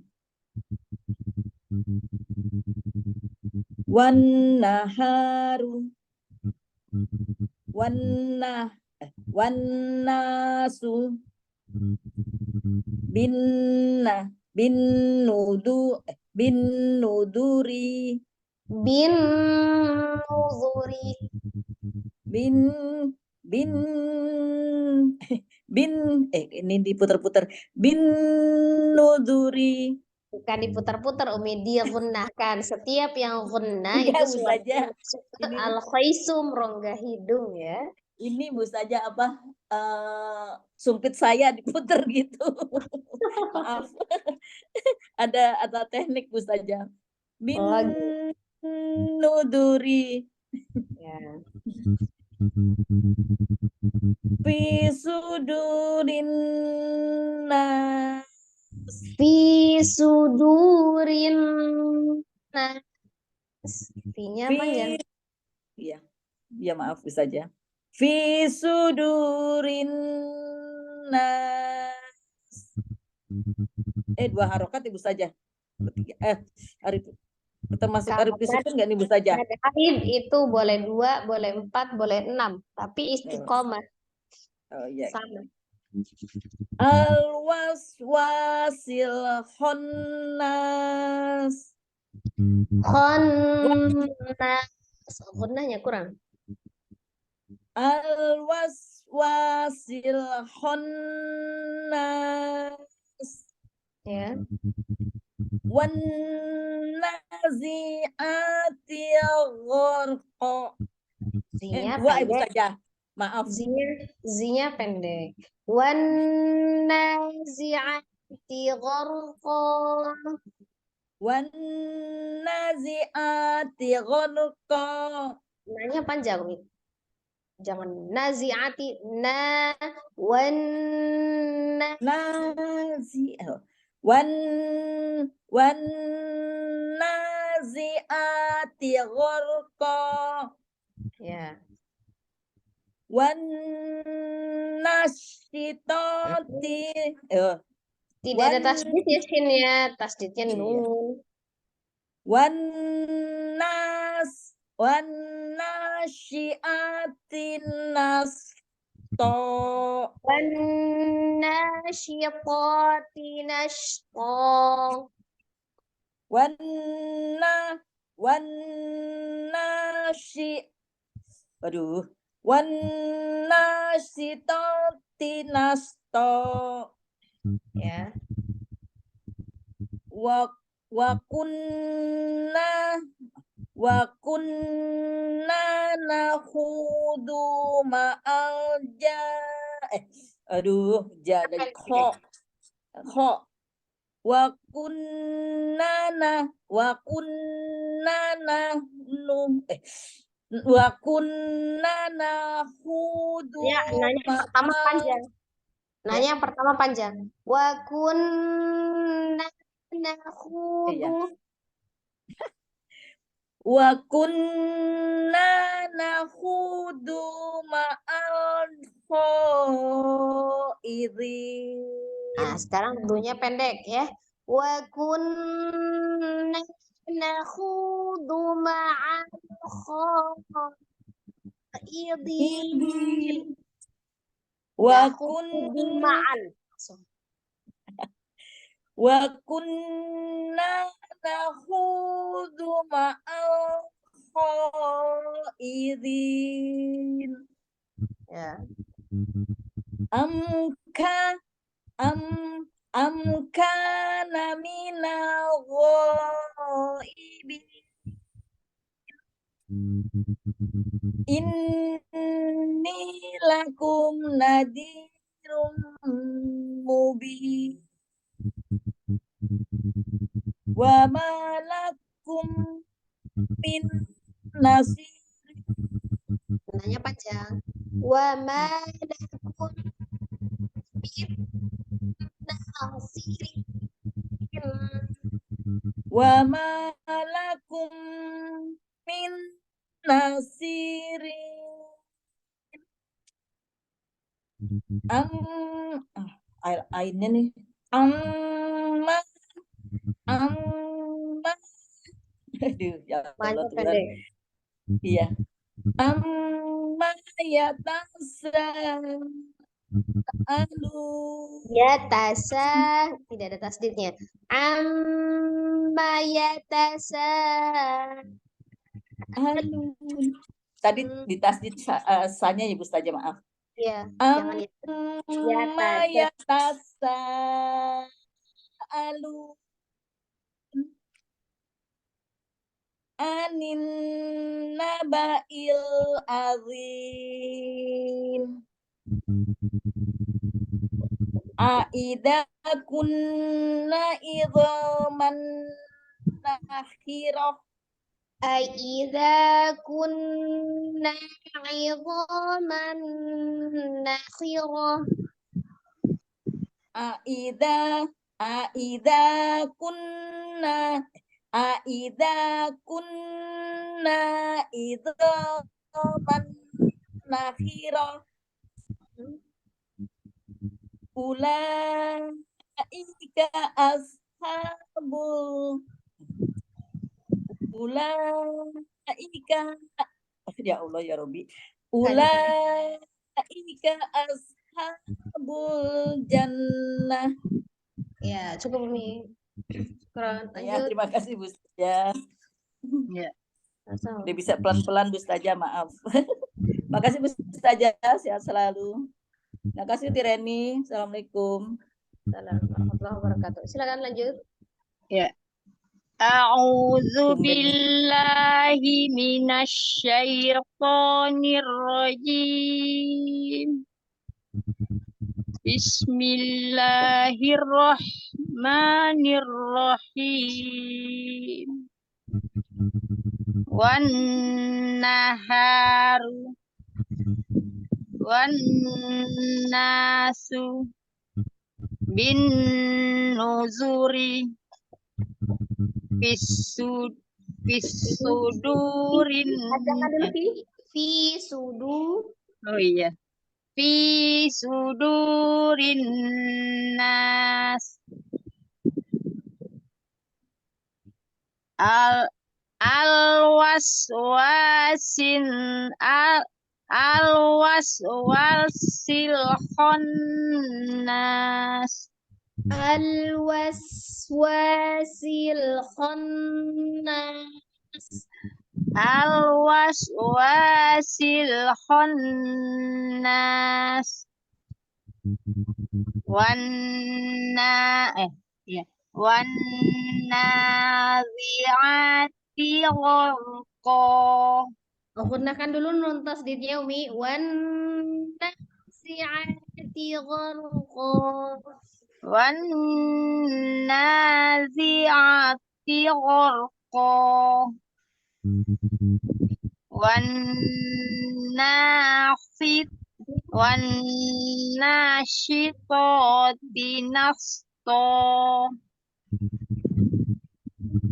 Wan naharu wan nasu bin nuduri Bin nuzuri. Ini diputar-putar. Bin nuduri. Bukan diputar-putar, Umi, dia gunnahkan. Setiap yang gunnah Enggak, itu Bu Ustazah. masuk ke Ini al-khaisum, rongga hidung ya. ini Bu Ustazah apa? Sumpit saya diputar gitu. Maaf. Ada teknik Bu Ustazah. Bin nuduri. Ya. Fi sudurin nas. Fi sudurin nas. Fi-nya panjang. Iya. Ya maaf Bu Ustazah. Fi sudurin nas. 2 harokat Ibu Ustazah. Arif termasuk arif disukun nggak nih Bu Ustazah? Arif itu boleh 2, boleh 4, boleh 6. Tapi istiqomah. Oh iya. Sama. Al-waswasil khannas. Khonnas. Gunnahnya kurang. Al-waswasil khannas. Ya. Wan nazi'ati gharqa. Zinya 2 Ibu pendek. Ustazah. Maaf. Zinya pendek. Wan nazi'ati gharqa. Wan nazi'ati gharqa. Nanya panjang, Wid. Jangan nazi'ati wan wan nazi'ati gharqa. ya. Wan nasyitati Tidak ada Wan tasdidnya Shin-nya, tasdidnya iya. nun. Wan nas wan nasyiatin nasto Wan nasyitati nashta. wan na wan nasyi aduh wan nasyitati nasto Ya. wa kunna nakhudu ma'al aduh Apa dan yang kho pendek? kho wa kunna nahnu wa kunna nakhudu Ya, nanya yang pertama ma'al panjang. Nanya yang pertama panjang. Wa kunna iya nakhudu. wa kunna nakhudu ma'al khaidin. Nah, sekarang dunya pendek ya. Wa kunna nakhudu ma'al khaidin. Idin. Wa Nakhudu ma'al. kunna nakhudu ma'al khaidin. Ya. Amka am kana minal ghaibin. Inni lakum nadirum mubin. Wa malakum min nasir. Nanya panjang. Wa ma lakum min nasirin. Wa malakum min nasirin. Airnya nih. Amma aduh ya Allah Nanya Tuhan. pendek. Iya. Amma alu Ya tasa, tidak ada tasdidnya. Amma ya tasa. alu. Tadi di tasdid sanya ya Bu Ustazah, maaf. Ya, jangan ya. Ya Amma tasa. yatasa alu anin nabail azim. Aida kunna idhaman nakhirah. Aidza kunna 'idhaman nakhirah. Aida kunna idhaman nakhirah. Ulaika ashabul ulaika ya Allah ya Rabbi. Ulaika ashabul jannah. Ya, cukup Umi. Syukran. Ya, Lanjut. terima kasih Bu Ustazah. Ya. Sama. Udah bisa pelan-pelan Bu Ustazah, maaf. Makasih Bu Ustazah, sehat selalu. Terima kasih Tireni. Assalamualaikum. Assalamualaikum warahmatullahi wabarakatuh. Silakan lanjut. Ya. A'udzu billahi minasyaitonir rajim. Bismillahirrahmanirrahim. Wan naharu wan nasu bin nuzuri fisudurin. Bacakan dulu fi sudu. Oh iya. Fi sudurin nas al alwaswasin al alwaswasil khannas. Al-waswasil khannas. Alwaswasil khannas. Wanna ya. Wannazi'ati gharqa. Oh, gunakan dulu nun tasdidnya Umi. Wan nasi'ati gharqa. Wannazi'ati gharqa. Wannashit wannashitati nashta.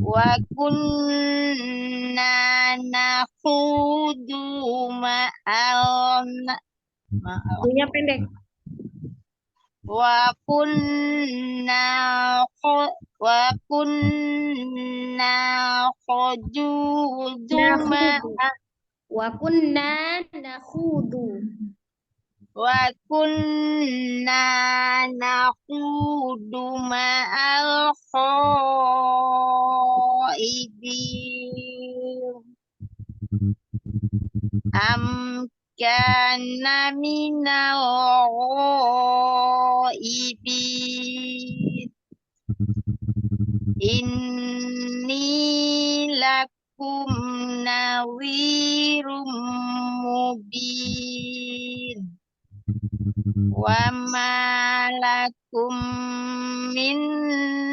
Wa kunna nakhudu Punya pendek. wa kunna khudu Wa kunna nakhudu. wa kunna nakhudu ma'al khaidin. Am kana minal ghaibin. Inni lakum nawirum mubin. Wa ma lakum min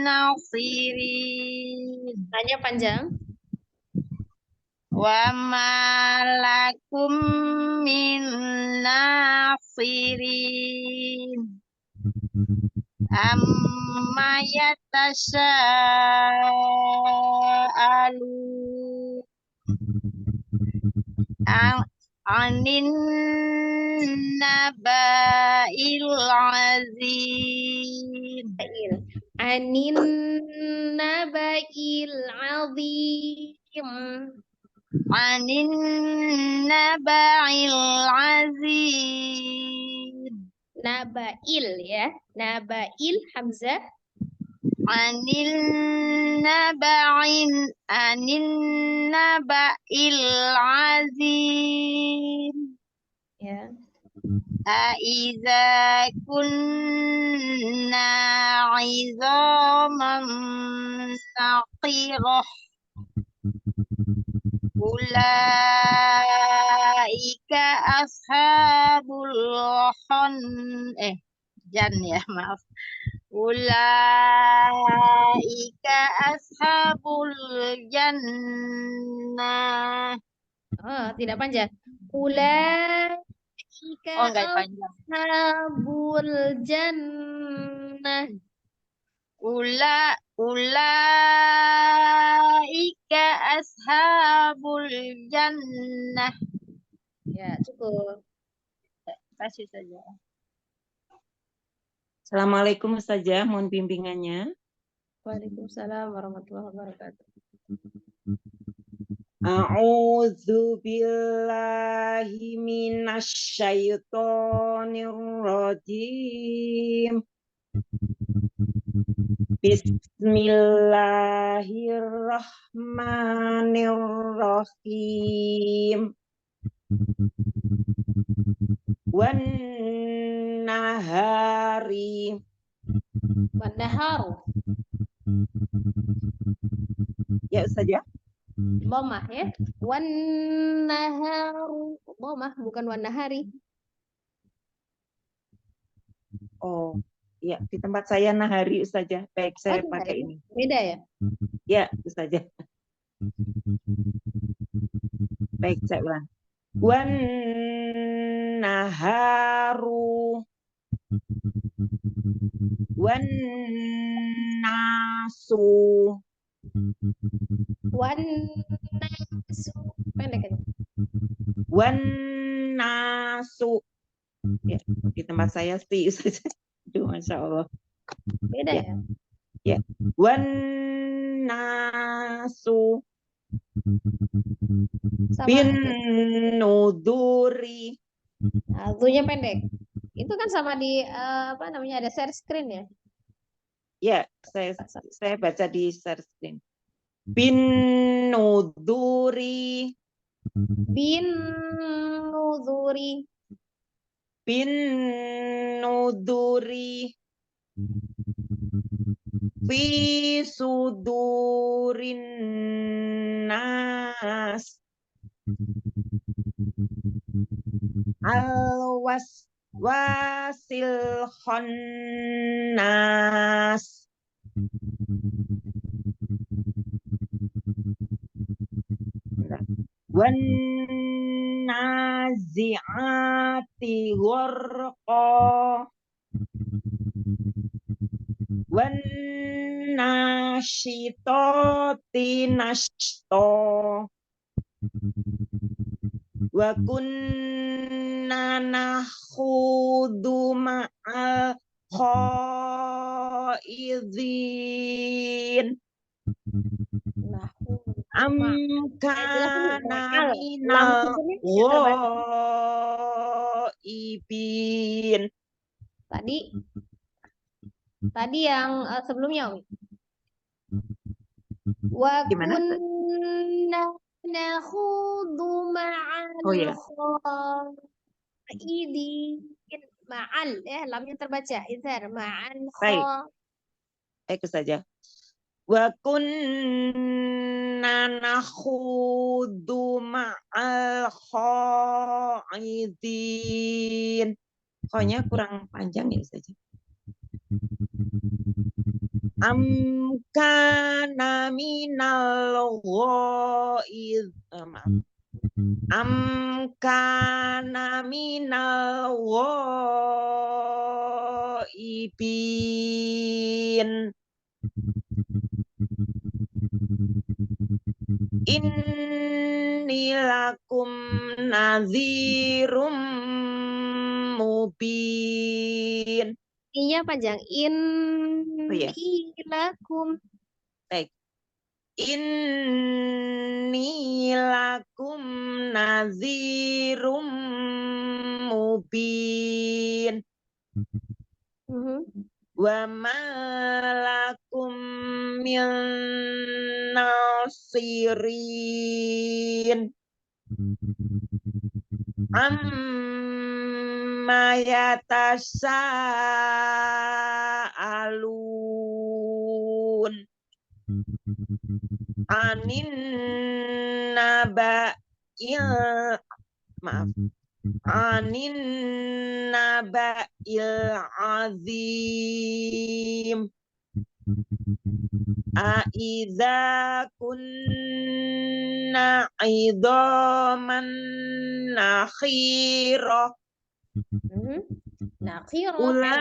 nasirin. Tanya panjang. Wa ma lakum min nasirin. Amma yatasa'alu anin naba'il azim. Anin naba'il azim. Anin naba'il azim. Naba'il ya. Naba'il hamzah. Anin naba'il azim. Ya. Aiza kunna izaman naqirah. Ulaika ashabul jan ya, maaf. Ulaika ashabul jannah. Oh, tidak panjang. Ulaika Enggak panjang. ashabul jannah. Ulaika ashabul jannah. Ya, cukup. Kasih saja. Assalamualaikum Ustazah, mohon bimbingannya. Waalaikumsalam warahmatullahi wabarakatuh. A'udzu billahi minasyaitonir rajim. Bismillahirrahmanirrahim. Wan nahari. Wan naharu. Ya Ustazah. Dhamah ya. Wan naharu. Dhamah bukan wan nahari. Oh, ya di tempat saya nahari Ustazah. Baik, saya Oh, pakai ya. ini. Beda ya? Ya, Ustazah. Baik, saya ulang. Wan naharu. Wan nasu. Wan nasu. Pendek aja. Wan nasu. Ya, di tempat saya sih Ustazah. Aduh, Masya Allah. Beda Ya. ya? Ya. Wan nasu Sama. bin nuduri. Nah, tunya pendek. Itu kan sama di apa namanya ada share screen ya. Ya, saya baca di share screen. Bin nuduri. Bin nuzuri. Bin nuduri. Fi sudurin nas. Alwas wasil khonnas. Wan nazi'ati ghurqa. Wan nasyitati nashto. Wa kunna nakhudu ma'al khaidin. Nahu. Am Jelas ini kana ma'al. Lam minal sukunnya yang terbaca. ghaibin. Tadi yang sebelumnya, Umi. Wa Gimana? kunna nakhudu ma'al Oh ya, khaidin. Ma'al lamnya terbaca. Izhar ma'al baik. kha. Ikut saja. Wa kunna nakhudu ma'al khaidin. Kho-nya kurang panjang ya saja. Am kana minal ghaid. Maaf. Am kana minal ghaibin. Inni lakum nadhirum mubin. Iya panjang. Oh ya, Inni lakum. baik. Inni lakum nadhirum mubin. Wa ma lakum min nasirin. Amma yatasaalun. Anin naba'il maaf. Anin naba'il azim. Aiza kunna idhaman nakhirah. Nakhirah. Ulaika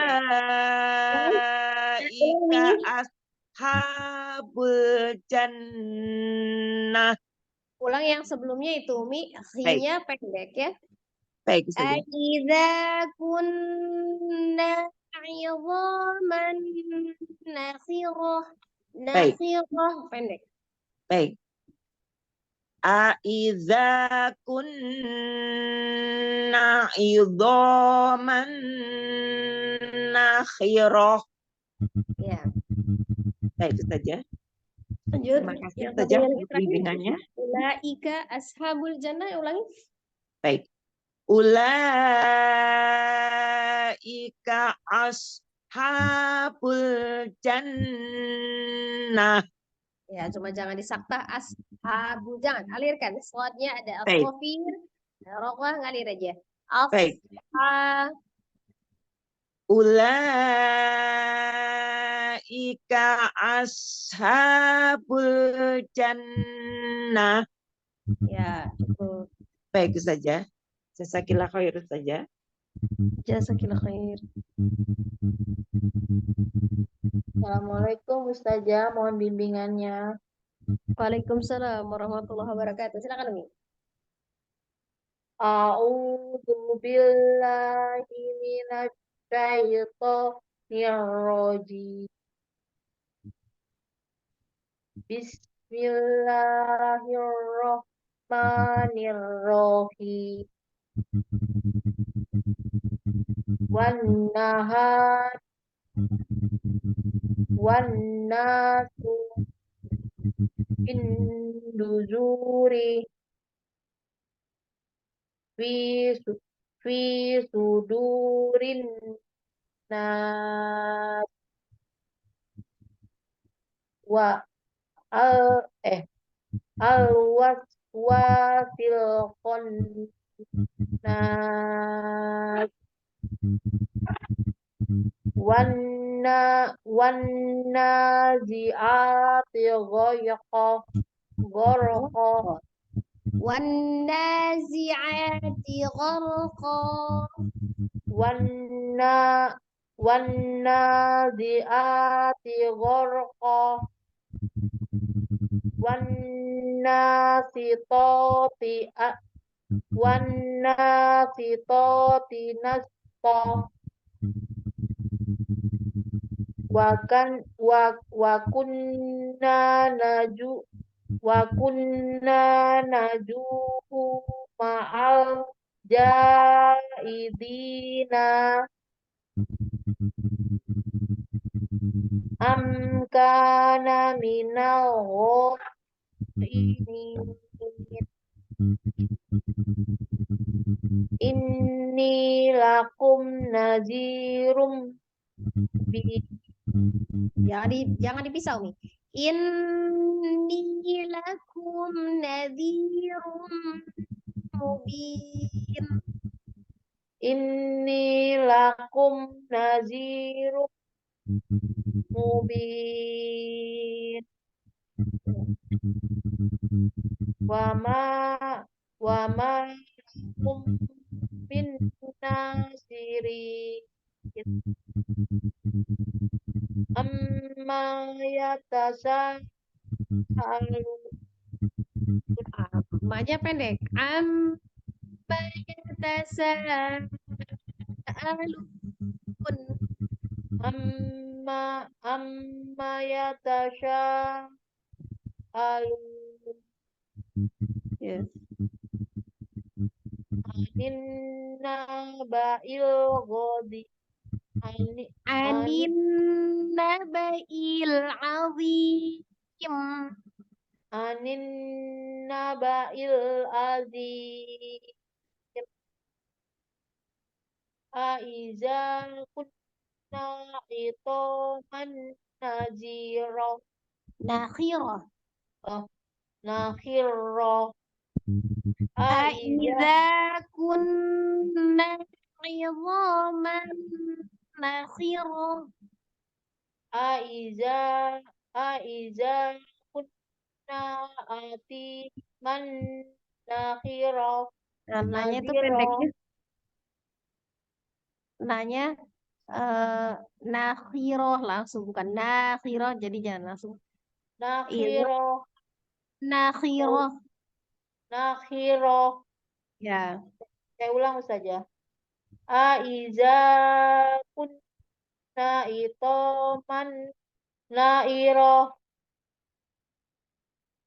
ashabul jannah. Ulang yang sebelumnya itu, Umi. Baik, Nya pendek ya. baik saja. Aiza kunna idhaman nakhirah. Baik. Nakhirah pendek. Baik. Aiza kunna idhaman nakhirah. Ya. Baik, itu saja. Lanjut. Terima kasih Yang saja satu untuk yang terakhir. bimbingannya. Ulaika ashabul jannah. Ulangi. Baik. Ulaika ashabul jannah. Ya, cuma jangan disaktah ashabu. Jangan alirkan. Slotnya ada Baik. asofir. Roqah ngalir aja. Baik. Ulaika ashabul jannah. Ya, cukup. Baik, itu saja. Jazakillah khair saja. Jazakillah khair. Assalamualaikum Ustazah, mohon bimbingannya. Waalaikumsalam warahmatullahi wabarakatuh. Silakan Umi. A'udzu billahi minasy syaithanir rajim. Bismillahirrahmanirrahim. Wan nahar wan nasu bin nuzuri fi su- fi sudurin nas wa al al waswasil khannas wanna ziati gharqa Wannazi'ati gharqa. wanna wanna ziati gharqa wanna sitoti wanna sitoti nasqa wa kunna najuhu ma'al jaidina am kana minal ghafilin inni lakum nazirum bi Jangan dipisah, Umi. Inni lakum nadhirum mubin. inni lakum nazirum mubin wa ma lakum min nasirin amma yatasaalun Maknya pendek. Yatasaalun. amma yatasaalun Ya. anin naba'il ghadi Anin naba'il azim. anin naba'il azim aiza kunna itoman nazira Nakhirah. nakhira aiza Aiza kunna idhaman nakhirah. aiza kunna atiman nakhira Nanya itu nazira pendeknya. Nanya nakhiroh langsung, bukan nakhiroh, jadi jangan langsung. Iya, nakhira nakhiroh. nakhira Ya, saya ulang saja aiza kunna itoman naira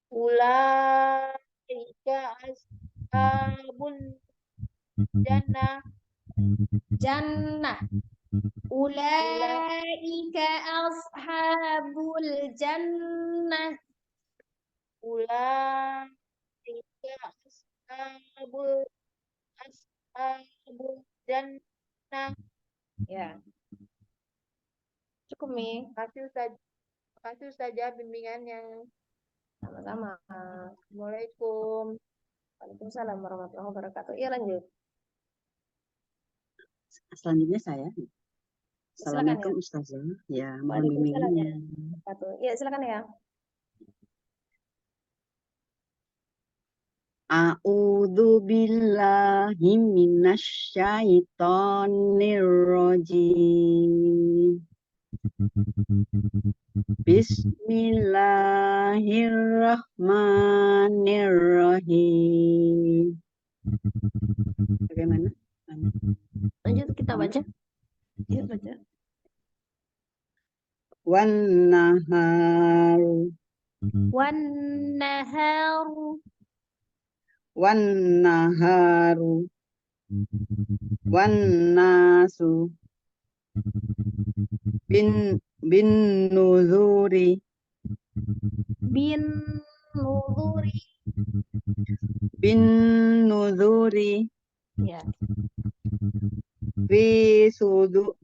ulaika ashabul jannah jannah. Ulaika ashabul jannah. ulaika ashabul jannah Ya, cukup Mi. kasih saja bimbingan yang Sama-sama. Assalamualaikum. Waalaikumsalam warahmatullahi wabarakatuh. Iya, lanjut. Selanjutnya saya. Silakan ya. Assalamualaikum Ustazah. Ya, mohon Waalaikumsalam ya. bimbingannya. Iya, silakan ya. A'udzu billahi minasyaitonir rajim. Bismillahirrahmanirrahim. Bagaimana? Lanjut kita baca. Iya, baca. Wan naharu Wan naharu. wan naharu, wan nasu, bin nuzuri, Bin nuzuri. bin nuzuri, Ya. fi sudu,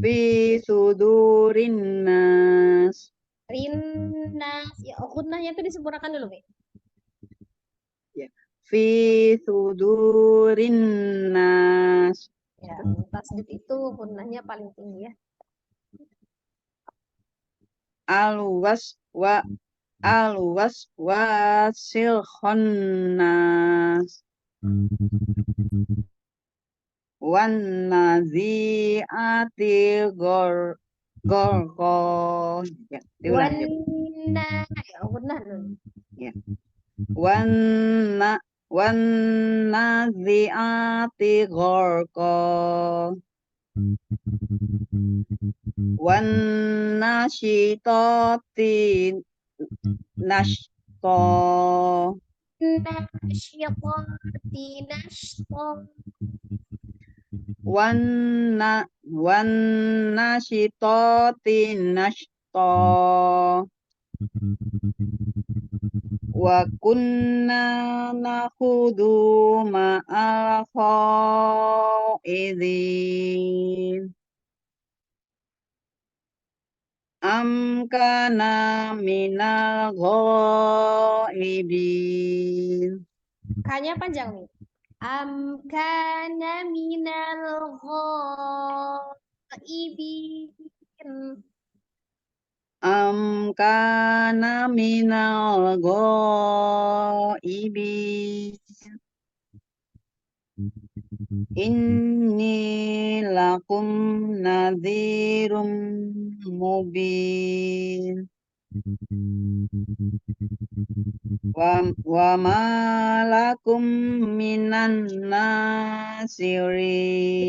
fi sudurin nas, Rinnas. Ya, gunnahnya itu disempurnakan dulu, Mi. ya, fi sudurin nas, Ya, tasdid itu gunnahnya paling tinggi ya. alwas wa alwas wasil khonnas, wan nazi'ati gorko, ya, diulang Wan ya. ya, gunnah nun. Ya. Wan wan nazi'ati gharqa, wan nasyitati nashqa, Nasyitati nashta. wan nasyitati nashqa, wa kunna nakhudu ma'al khaidin. Am kana minal ghaibin. Kanya panjang nih. Am kana minal ghaibin. Am kana minal ghaibin. Inni lakum nadhirum mubin. Wa ma lakum minan nasirin.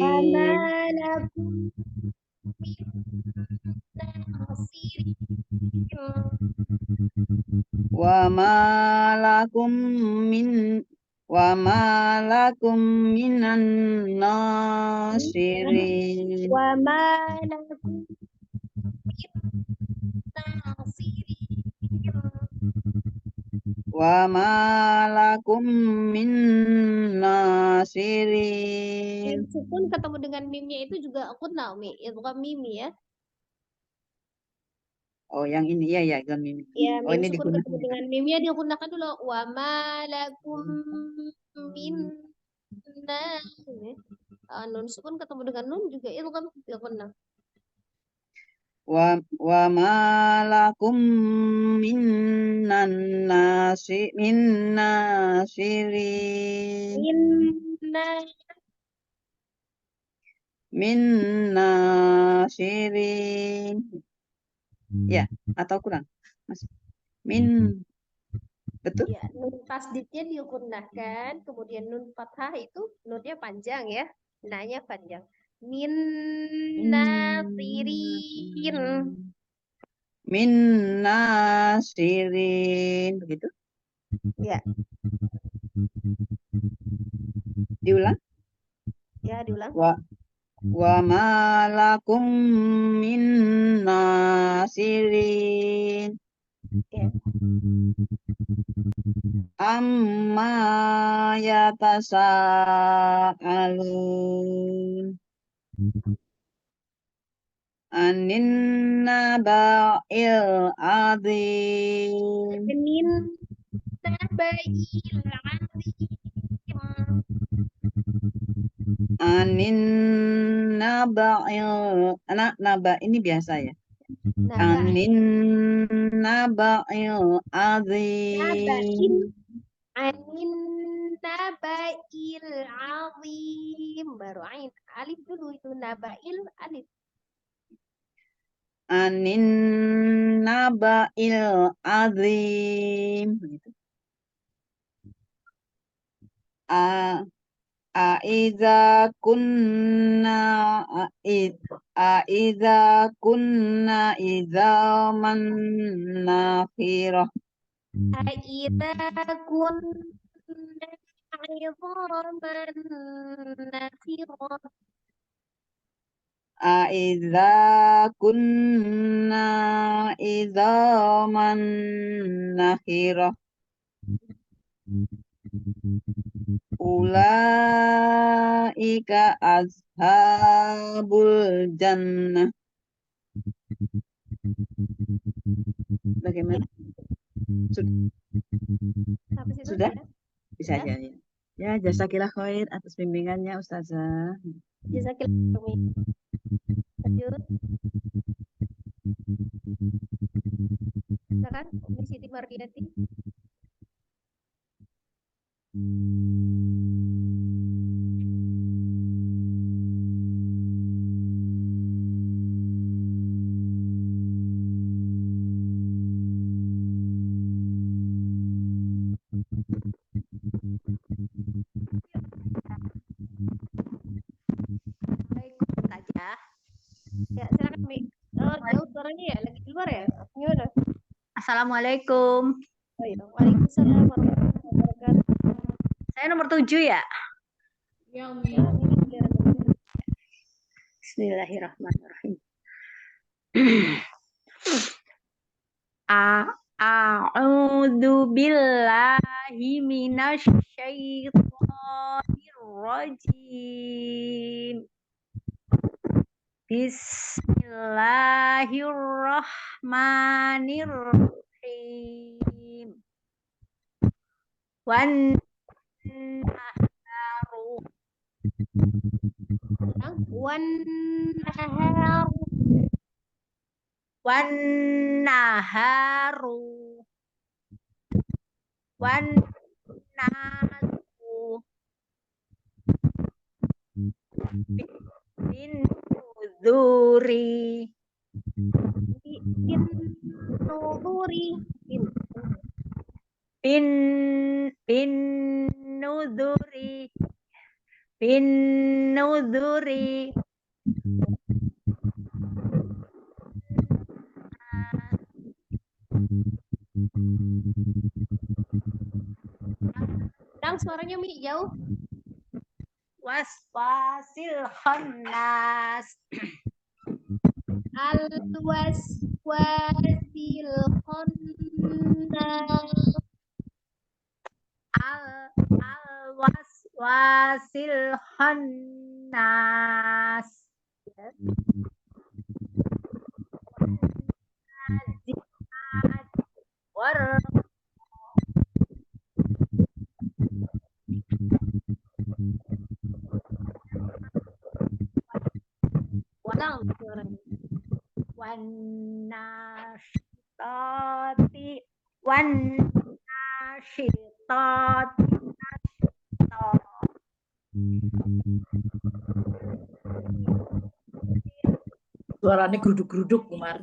Wama lakum min nasirin. Wa ma lakum min wa ma lakum minan nasirin. Wama lakum min nasirin. Wa ma lakum min nasirin. Mim sukun ketemu dengan mimnya itu juga gunnah, Mi. Itu bukan mimi ya. Oh, yang ini ya ya kan ini. Ya, Oh, mim ini sukun ketemu digunakan. dengan mimnya dia gunakan dulu. Wama lakum min nun sukun ketemu dengan nun juga itu kan gunnah. Wa ma lakum min nasirin. Inna Min nasirin. Ya, atau kurang? Mas. Min betul? ya, nun tasdidnya digunakan, kemudian nun fathah itu nunnya panjang ya. Nanya panjang. Min nasirin. Min nasirin begitu? Ya, Diulang? ya diulang. Wa ma lakum min nasirin. Ya. Amma yatasaalun anin naba'il azim. Min nabail azim. Anin naba ini biasa ya. Anin naba'il azim. Anin nabail azim. Baru ain. Alif dulu itu nabail alif. Anin naba'il azim. Begitu. Aiza kunna Aiza kunna idzaman nakhirah. Aida kunna idhaman nakhirah. Aiza kunna idzaman nakhirah. Ulaika ashabul jannah. Bagaimana? Sampai situ Sudah? ya? Bisa aja ya. Ya, jazakillah khair atas bimbingannya Ustazah. Jazakillah. Lanjut. Silakan Umi Siti Mardiati. Baik, saja. Ya, silakan Mi. Oh, jauh suaranya ya, lagi di luar ya? Gimana? Assalamualaikum. Oh, iya. Waalaikumsalam warahmatullahi wabarakatuh. Saya nomor 7 ya. Ya, ini biar ada. Bismillahirrahmanirrahim. A'udzu billahi minasyaitonir rajim. Bismillahirrahmanirrahim. Wan naharu Wan nahar. wan naharu wan naharu bin nuzuri Bin nuzuri. bin nuzuri bin nuzuri Dang suaranya Mi jauh. waswasil khannas Al-waswasil khannas. al waswasil khannas war Dang suaranya. wan nasyitati wan nasyitati Suaranya geruduk-geruduk, Umar.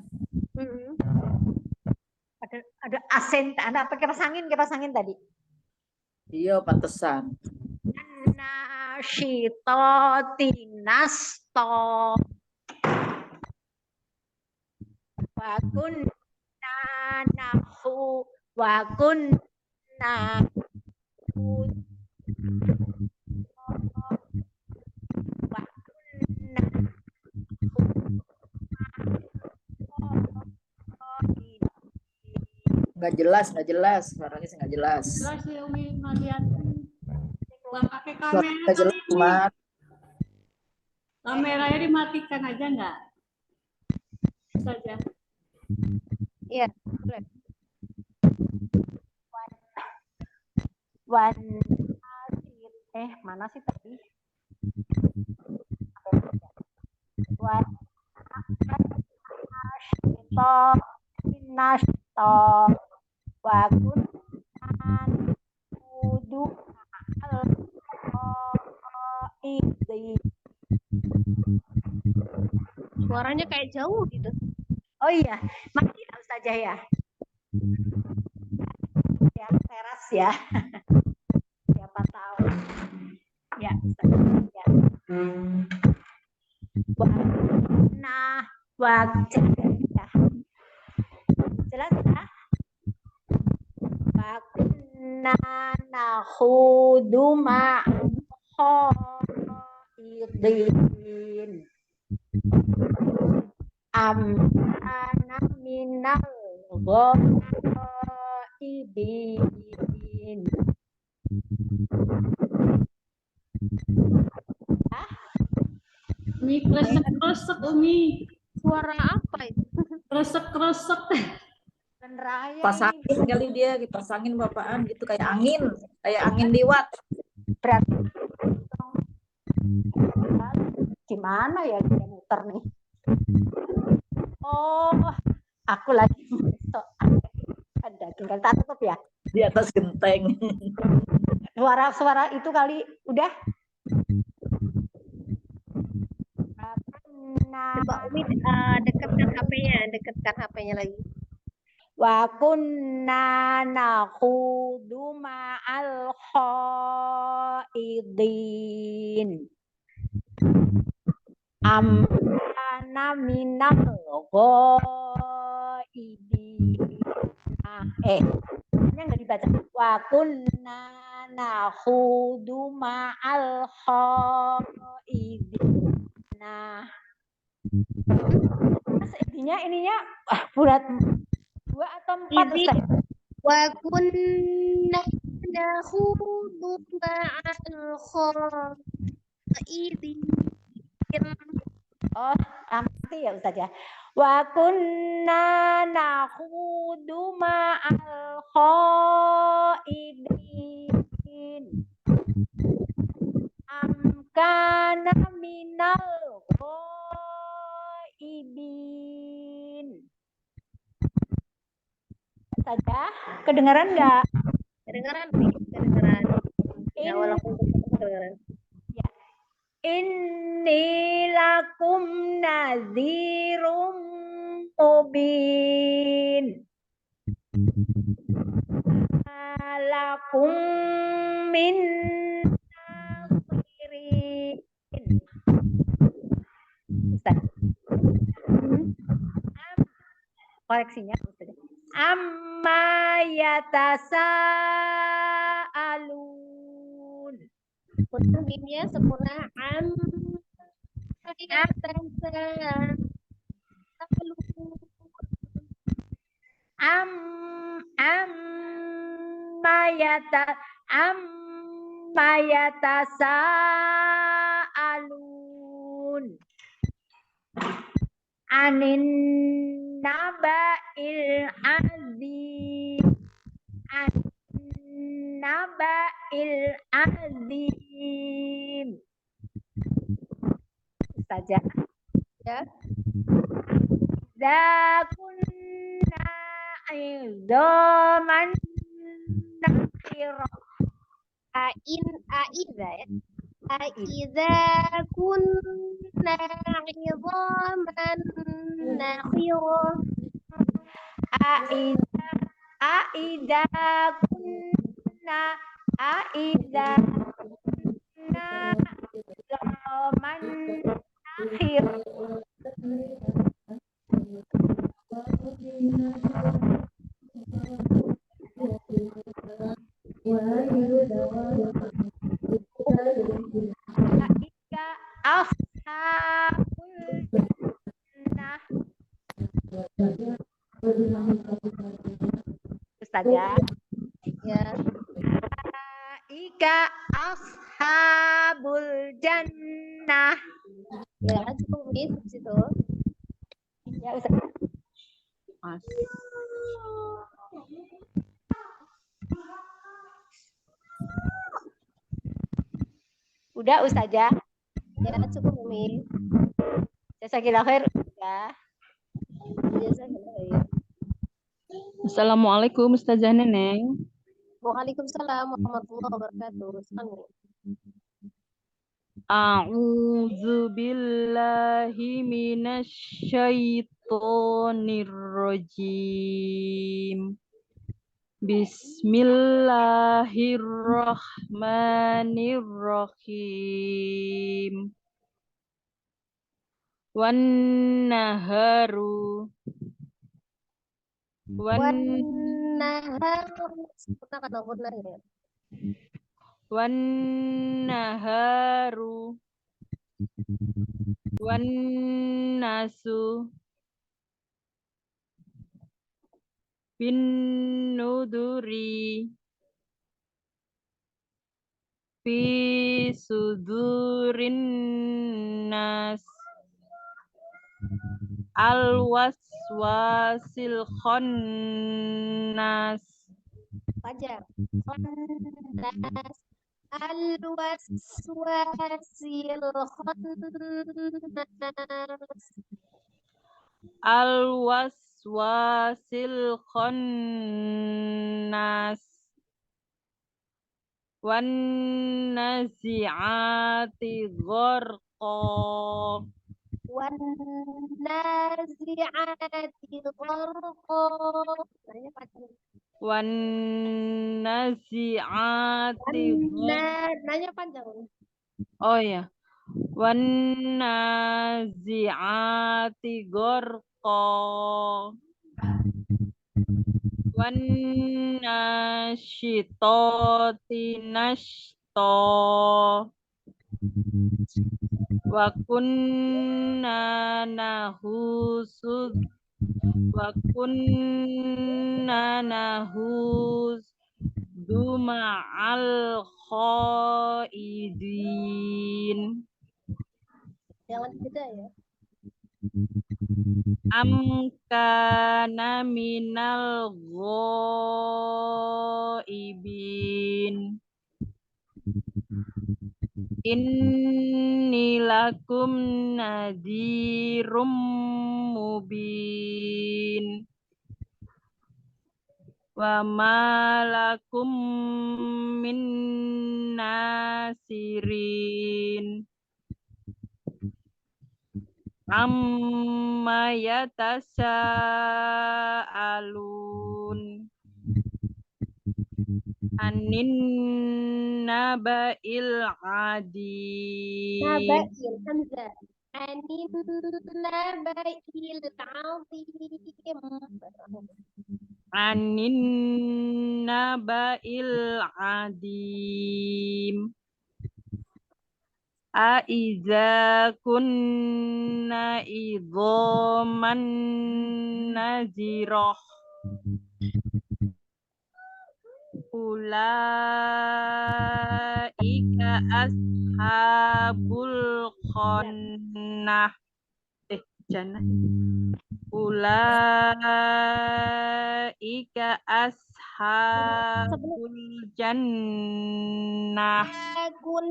ada asen ada apa kipas angin tadi Iya, pantesan. nasyitati nasto wa kunna nahu wa kunna wa kunna Nggak jelas. Suaranya sih nggak jelas. Jelas ya Umi Mardiati. Nggak pakai Suaranya kamera nggak jelas, kali ini. Umar. Kameranya dimatikan aja nggak? Saja. Iya, boleh. wan mana sih tadi wan nasto wa kunna nudu al-qaidi. Suaranya kayak jauh gitu. Oh iya, mati saja ya. Ya, teras ya. Siapa tahu. Ya. Ya. Nah, wajah. Ya. Jelas ya? Wa kunna nakhudu ma'al-khaidin. Ana minal ghaibin. Umi kresek-kresek Umi. Suara apa itu? Kresek-kresek. Peneraya Pasangin kali dia, dipasangin bapaan gitu kayak angin liwat. berarti gimana ya dia muter nih? Oh, aku lagi ada tinggal tutup ya. Di atas genteng. Suara-suara itu kali udah. Coba Umi dekatkan HP-nya lagi. Wa kunna nakhudu ma'al khaidin. Amana minal ghaibin. Yang nggak dibaca. Wa kunna nakhudu ma'al khaidin. Nah, ininya bulat 2 atau 4 Ini Ustaz? wa kunna nakhudu ma'al khaidin. Oh, amati ya Ustaz ya. Wa kunna nakhudu ma'al khaidin. Amkana minal ghaibin. Saja, kedengaran nggak? Kedengaran nih, kedengaran. Ya, In- walaupun kedengaran. Inni lakum nadhirum mubin. Lakum min nasirin. Ustaz. Koreksinya Ustaz. Amma yatasaalun. Putar mimnya sempurna. Amma yatasaalun. Anin naba'il azim. Naba'il azim. Ustazah. Ya. Idza kunna idzaman nakhira. Aiza ya. Aiza kunna idzaman nakhira. Aida kunna zaman akhir. Aida ashabul jannah. Ustazah. Ya. Ika ashabul jannah. Ya, cukup di situ. Ya, Ustaz. Udah Ustazah. Ya, cukup Umi. Jazakillah khair. Ya. Jazakallah. Assalamualaikum Ustazah Neneng. Waalaikumsalam warahmatullahi wabarakatuh. Amin. A'udzu billahi minasyaitonir rajim. Bismillahirrahmanirrahim. Wan naharu. Wan nahar. Kita kata benar ya. Wan naharu. Wan nasu. Bin nuduri. Fi sudurin nas. Al waswasil khannas. Fajar. Khannas. Al-waswasil khannas. Al waswasil khannas. Wan nazi'ati gharqa. Wan nazi'ati gharqa. Nanya panjang. Wan nazi'ati Nanya panjang. Oh ya. Wan nazi'ati gharqa. Wan nasyitati nashta. Wa kunna nahusud. Wa kunna nahudu ma'al khaidin. Jangan beda ya. Am kana minal ghaibin. Inni lakum nadhirum mubin. Wa ma lakum min nasirin. Amma yatasaalun. Anin naba'il adim. Nabail hamzah. Anin nabail azim. Anin naba'il adim. Aiza kunna idhoman nazirah. Ulaika ashabul khannah. Jannah. Ulaika ashabul jannah. Kun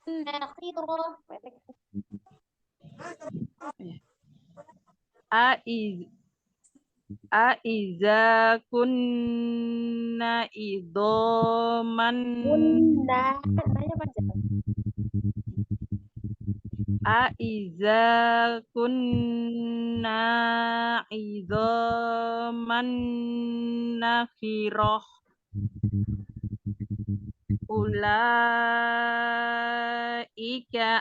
nakhirah. Aiza kunna idhoman. Kunna. Nanya panjang. Aiza kunna idhoman nakhirah. Ulaika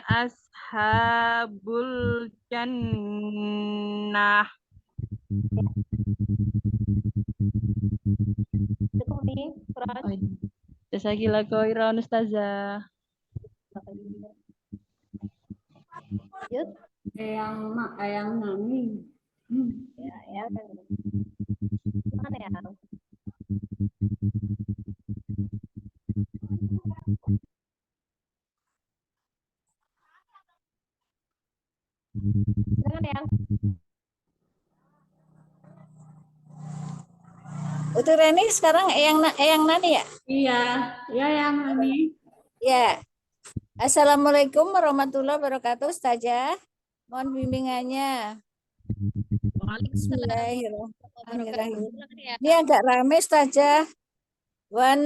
ashabul jannah. Cukup nih, Fran. Jazakillah khairan Ustazah. Yud. Eyang nani. Ya, kan. Mana ya? Jangan ya. Untuk Reni sekarang Eyang Nani ya? Iya, ya yang nani. Ya. Assalamualaikum warahmatullahi wabarakatuh, Ustazah. Mohon bimbingannya. Bismillahirrahmanirrahim. Ini agak rame, Ustazah. Wan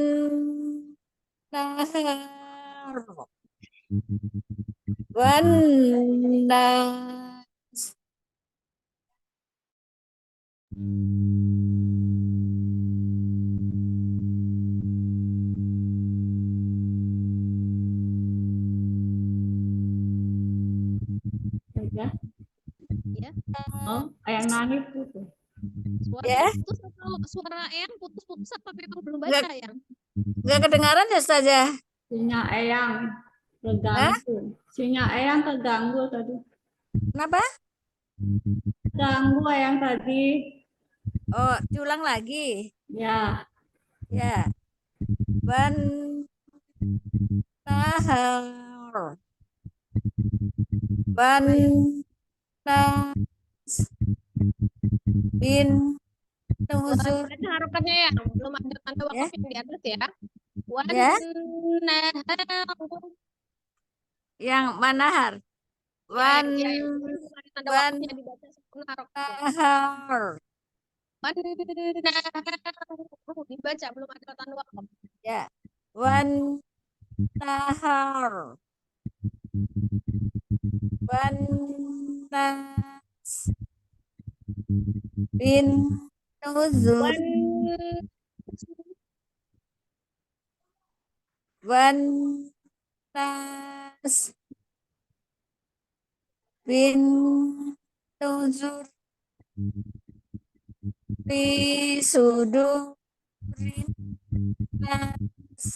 nahar. Wan Saja. Ya. Oh, yang nangis itu. Suara putus atau suara Eyang putus-putus apa memang belum baca Eyang? Nggak kedengaran ya Ustazah? Sinyal Eyang terganggu. Sinyal Eyang terganggu tadi. Kenapa? Ganggu Eyang tadi. Oh, diulang lagi. Ya. Ya. Wan nahar. Wan nas bin nuzur. Baca harokatnya ya, belum ada tanda Ya. wakaf yang di atas ya. Wan Ya. nahar. Yang manahar. Wan Ya, belum ada tanda wan wakafnya dibaca sempurna harokatnya. nahar. Wan nahar. Dibaca belum ada tanda wakaf. Ya. Wan nahar. Wan nas bin nuzur. Wan Wan nas bin nuzur fi sudurin nas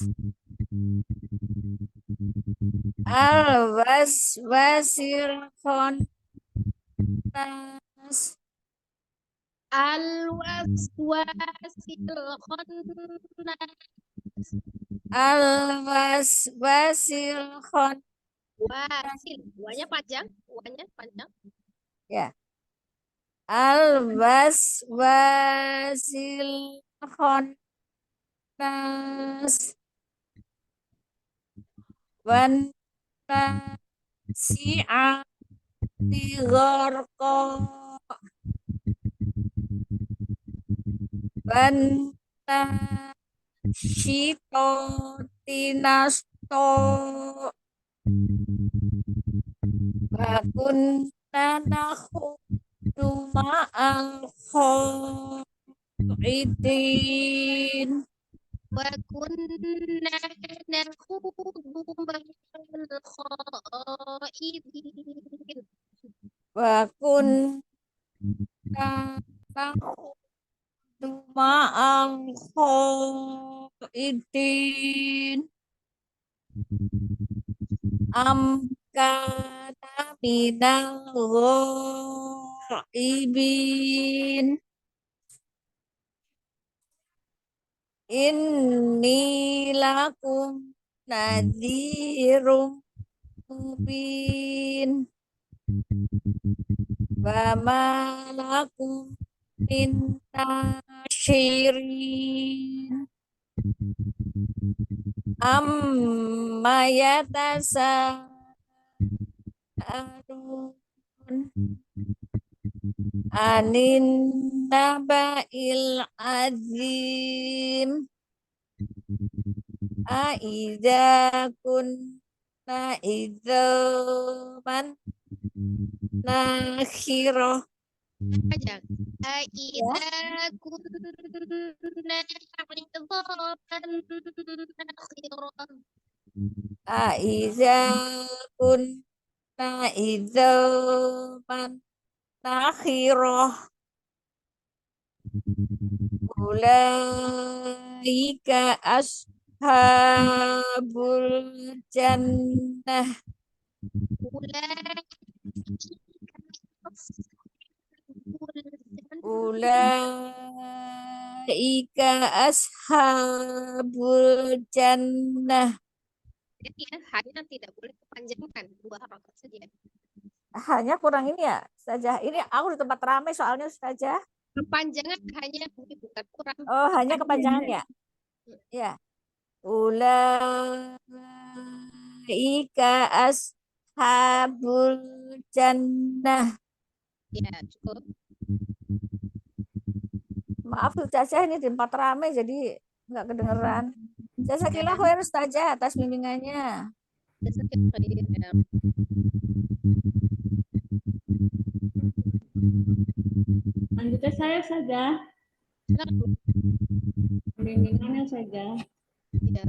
al wasil nas al-waswasil khannas. al wasil Wasil. Wanya panjang. Wanya panjang. ya al wasil nas wan nasi'ati gharqa wan nasyitati nasto wa kunna nakhudu ma'al khaidin Wa kunna nakhudu ma'al khaidin. wa kunna nakhudu ma'al khaidin am kana minal ghaibin inni lakum nadhirum mubin wa ma lakum min nasyirin amma yatasaalun anin naba'il azim aiza kunna idzaman nakhirah Panjang. Aida kunna idzaman nakhirah. aiza kunna idzaman nakhirah ulaika ashabul jannah ulaika ashabul jannah. Jadi ya, hanya tidak boleh kepanjangan, 2 harokat saja. Hanya kurang ini ya Ustazah. Ini aku di tempat ramai soalnya Ustazah. Kepanjangan hanya bukan kurang. Oh, hanya kepanjangan ya. Ya. Ulaika ashabul jannah. Ya, cukup. Maaf Ustazah, ini di tempat ramai jadi nggak kedengeran. Jazakillah khair Ustazah atas bimbingannya. Lanjut Baca saya saja. Bimbingannya saja. Ya.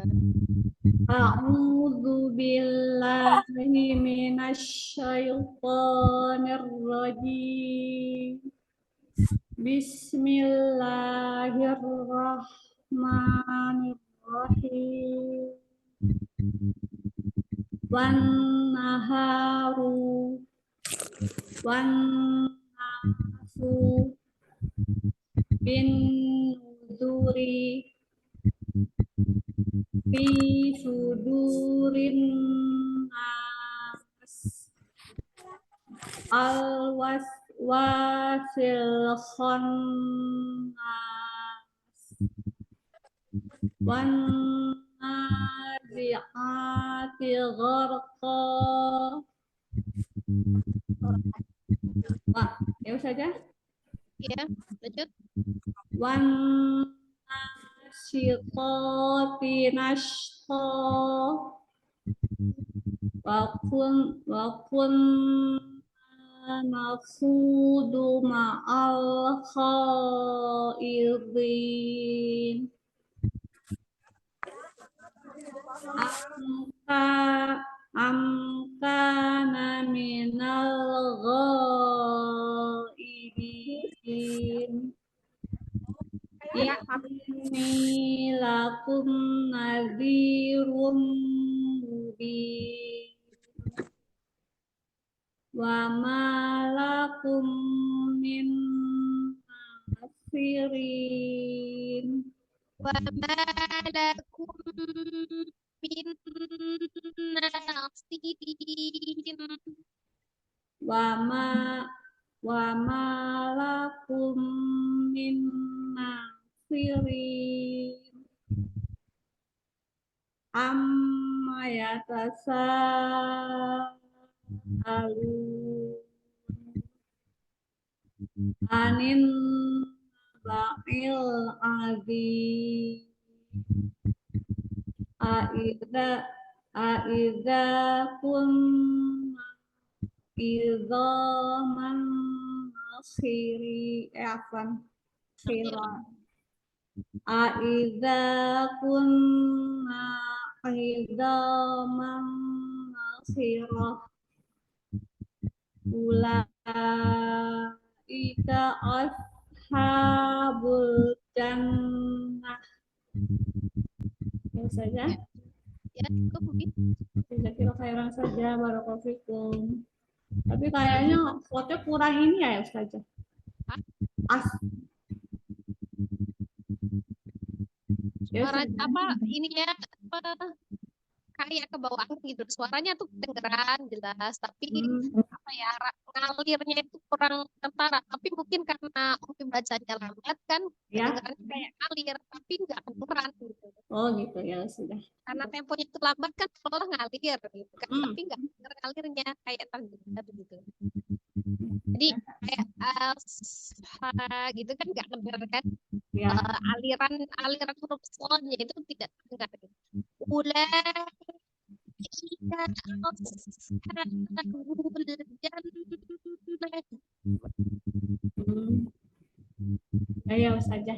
A'udzu billahi minasyaitonir rajim. Bismillahirrahmanirrahim. Wan naharu wan nasu bin nuzuri fi sudurin nas al waswasil khannas wan nazi'ati gharqa. Wah, ya saja. Ya, lanjut. Wan nasyitati nashta wa kun nakhudu ma'al khaidin. Amkana minal ghaibin. Inni lakum nadhirum mubin. Wa ma lakum min nasirin. Wa ma lakum min nasirin. Wa ma lakum min nasirin. Amma yatasaalun anin ba'il azim. Aidza kunna idzaman khira. Aidza kunna idzaman khira. Ulaika ashabul jannah. Itu saja. Ya, cukup mungkin. Kira-kira khairan saja, barakallahu fikum. Tapi kayaknya fotonya kurang ini ya Ustazah. Suara apa ininya apa kayak ke bawah gitu. Suaranya tuh kedengeran jelas, tapi apa ya ngalirnya itu kurang kentara. Tapi mungkin karena Umi bacanya lambat kan, Ya. kedengerannya kayak ngalir, tapi nggak kedengeran gitu. Oh gitu ya sudah. Karena temponya itu lambat kan seolah ngalir gitu kan, tapi nggak denger ngalirnya kayak terdengar gitu. Jadi kayak gitu kan nggak kedengar kan. Ya. Aliran huruf slonnya itu tidak terdengar gitu. Ayo saja.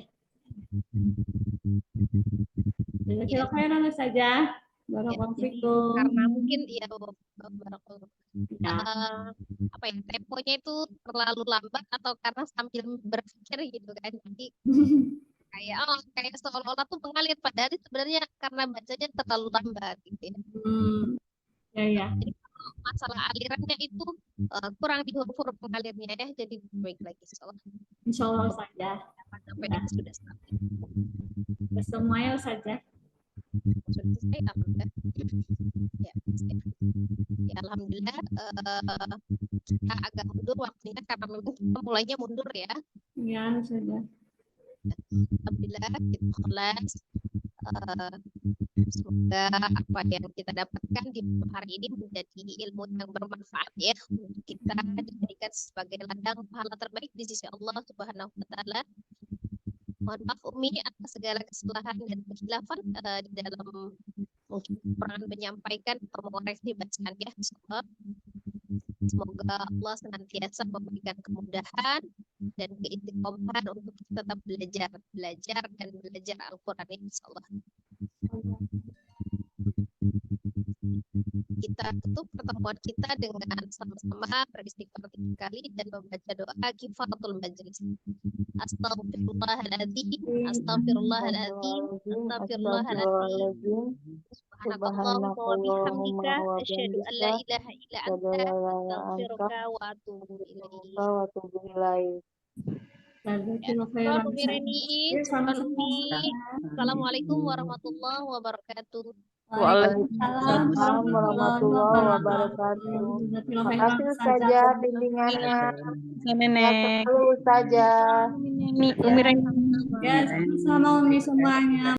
Kira khairan saja. Barakallahu fikum. Karena mungkin ya apa ya temponya itu terlalu lambat atau karena sambil berpikir gitu kan. Jadi kayak seolah-olah tuh mengalir padahal sebenarnya karena bacanya terlalu lambat gitu ya. Ya. Jadi masalah alirannya itu kurang di huruf mengalirnya ya, jadi baik lagi insya Allah saja. Sampai sudah sampai. Semuanya saja. Sudah selesai alhamdulillah. Ya alhamdulillah kita agak mundur waktunya karena memang kita mulainya mundur ya. Ya saja. Alhamdulillah kita ikhlas. Semoga apa yang kita dapatkan di hari ini menjadi ilmu yang bermanfaat ya untuk kita dijadikan sebagai ladang pahala terbaik di sisi Allah Subhanahu wa taala. Mohon maaf Umi atas segala kesalahan dan kekhilafan di dalam mungkin peran menyampaikan atau mengoreksi bacaan ya. Semoga Allah senantiasa memberikan kemudahan dan keistiqomahan untuk tetap belajar dan belajar Al-Quran insyaallah. Kita tutup pertemuan kita dengan sama-sama beristighfar 3 kali dan membaca doa kifaratul majlis. Astaghfirullahaladzim, astaghfirullahaladzim, astaghfirullahaladzim. Subhanakallahumma wa bihamdika asyhadu an la ilaha illa anta astaghfiruka wa atubu ilaik. Jazakallahu khairan. Umi Reni, Sama-sama. Umi. Assalamualaikum warahmatullahi wabarakatuh. Waalaikumsalam warahmatullahi wabarakatuh. Terima kasih Ustazah bimbingannya. Nenek. Selalu Ustazah. Umi Reni. Ya, sama Umi semuanya.